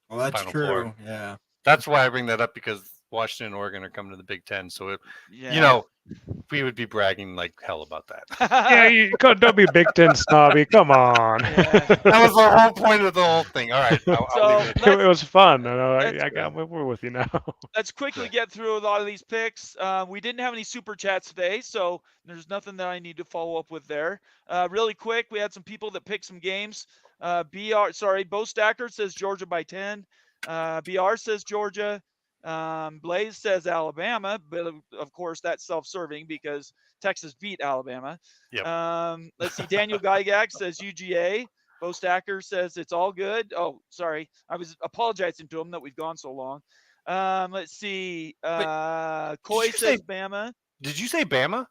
Well, that's Final true. Four. Yeah. That's why I bring that up because Washington and Oregon are coming to the Big Ten. So it, Yeah. we would be bragging like hell about that. Yeah, don't be Big Ten snobby. Come on. Yeah. That was the whole point of the whole thing. All right, I'll So leave it at It was fun. let's- We're with you now. let's quickly get through a lot of these picks. We didn't have any super chats today, so there's nothing that I need to follow up with there. Really quick, we had some people that picked some games. Bo Stacker says Georgia by 10. BR says Georgia. Blaze says Alabama, but of course that's self-serving because Texas beat Alabama. Yep. Let's see. Daniel Gygax says UGA. Bo Stacker says it's all good. Oh, sorry. I was apologizing to him that we've gone so long. Let's see. Coy you says say- Bama. Did you say Bama,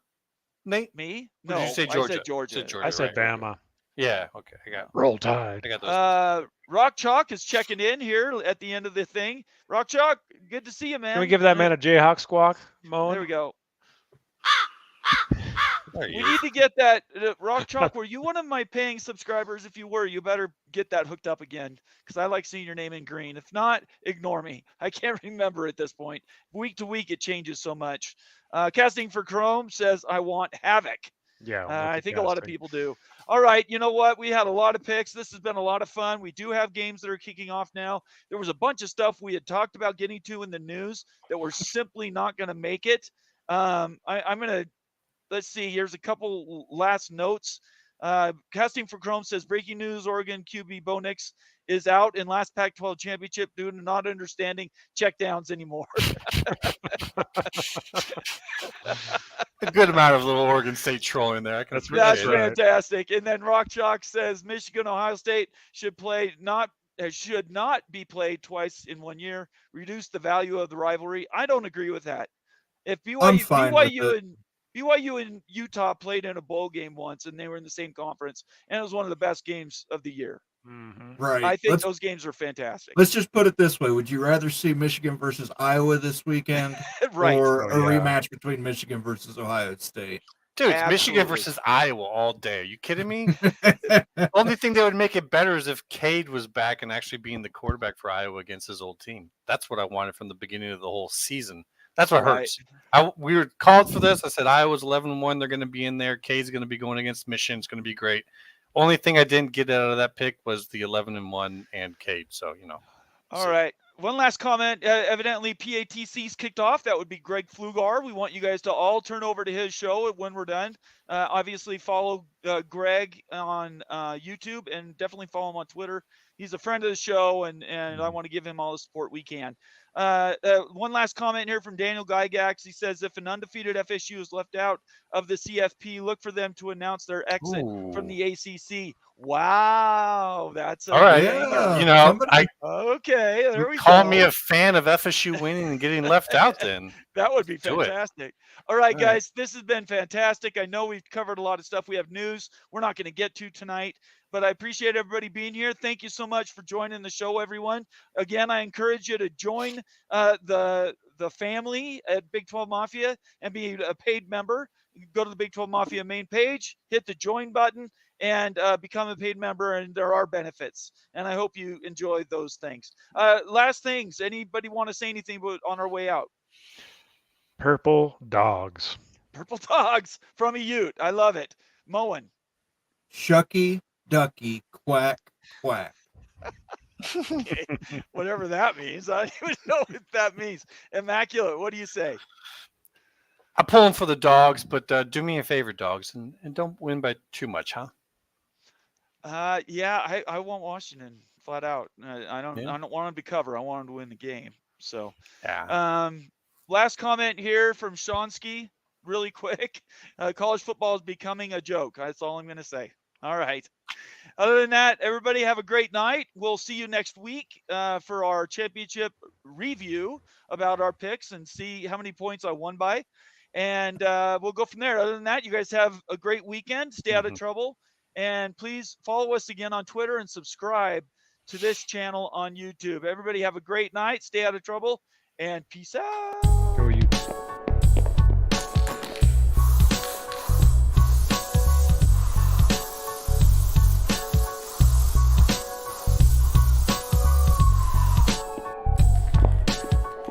Nate? Me? Or No, did you say I Georgia? said Georgia. Said Georgia. I said right. Bama. Yeah. Okay. Roll Tide. I got those. Rock Chalk is checking in here at the end of the thing. Rock Chalk, good to see you, man. Can we give that man a Jayhawk squawk, Moen? There we go. There We you need to get that. Rock Chalk, were you one of my paying subscribers? If you were, you better get that hooked up again because I like seeing your name in green. If not, ignore me. I can't remember at this point. Week to week, it changes so much. Casting for Chrome says, I want Havoc. Yeah, I think a lot of people do. All right, you know what? We had a lot of picks. This has been a lot of fun. We do have games that are kicking off now. There was a bunch of stuff we had talked about getting to in the news that we're simply not going to make it. I'm going to, let's see, here's a couple last notes. Casting for Chrome says, breaking news, Oregon QB Bo Nix is out in last Pac-12 championship due to not understanding checkdowns anymore. A good amount of little Oregon State trolling there. I can That's appreciate That's it. right. fantastic. And then Rock Chalk says Michigan, Ohio State should not be played twice in 1 year. Reduce the value of the rivalry. I don't agree with that. If I'm fine with it. BYU and Utah played in a bowl game once, and they were in the same conference, and it was one of the best games of the year. Mm-hmm. Right. I think those games are fantastic. Let's just put it this way: would you rather see Michigan versus Iowa this weekend, Right. or Oh, a yeah. rematch between Michigan versus Ohio State? Dude, it's Michigan Absolutely. versus Iowa all day. Are you kidding me? Only thing that would make it better is if Cade was back and actually being the quarterback for Iowa against his old team. That's what I wanted from the beginning of the whole season. That's what Right. hurts. We were called for this. I said Iowa's 11-1. They're going to be in there. Cade's going to be going against Michigan. It's going to be great. Only thing I didn't get out of that pick was the 11-1 and Cade. So, All right. One last comment. Evidently, PATC's kicked off. That would be Greg Flugar. We want you guys to all turn over to his show when we're done. Obviously, follow Greg on YouTube and definitely follow him on Twitter. He's a friend of the show, and I want to give him all the support we can. One last comment here from Daniel Gygax. He says, if an undefeated FSU is left out of the CFP, look for them to announce their exit from the ACC. Wow, that's all right. Yeah. Okay, there we call go. me a fan of FSU winning and getting left out then. That would be Do it. fantastic. All right, All right. guys, this has been fantastic. I know we've covered a lot of stuff. We have news we're not going to get to tonight, but I appreciate everybody being here. Thank you so much for joining the show, everyone. Again, I encourage you to join the family at Big 12 Mafia and be a paid member. You can go to the Big 12 Mafia main page, hit the join button, and become a paid member, and there are benefits. And I hope you enjoy those things. Last things, anybody want to say anything on our way out? Purple dogs. Purple dogs from a Ute. I love it. Moen. Shucky, ducky, quack, quack. Okay. Whatever that means. I don't even know what that means. Immaculate. What do you say? I'm pulling for the dogs, but do me a favor, dogs, and don't win by too much, huh? Yeah, I want Washington flat out. I don't want them to cover. I want them to win the game. So, Yeah. last comment here from Shonsky. really quick. College football is becoming a joke. That's all I'm going to say. All right. Other than that, everybody have a great night. We'll see you next week for our championship review about our picks and see how many points I won by. And we'll go from there. Other than that, you guys have a great weekend. Stay out of trouble. And please follow us again on Twitter and subscribe to this channel on YouTube. Everybody have a great night. Stay out of trouble. And peace out.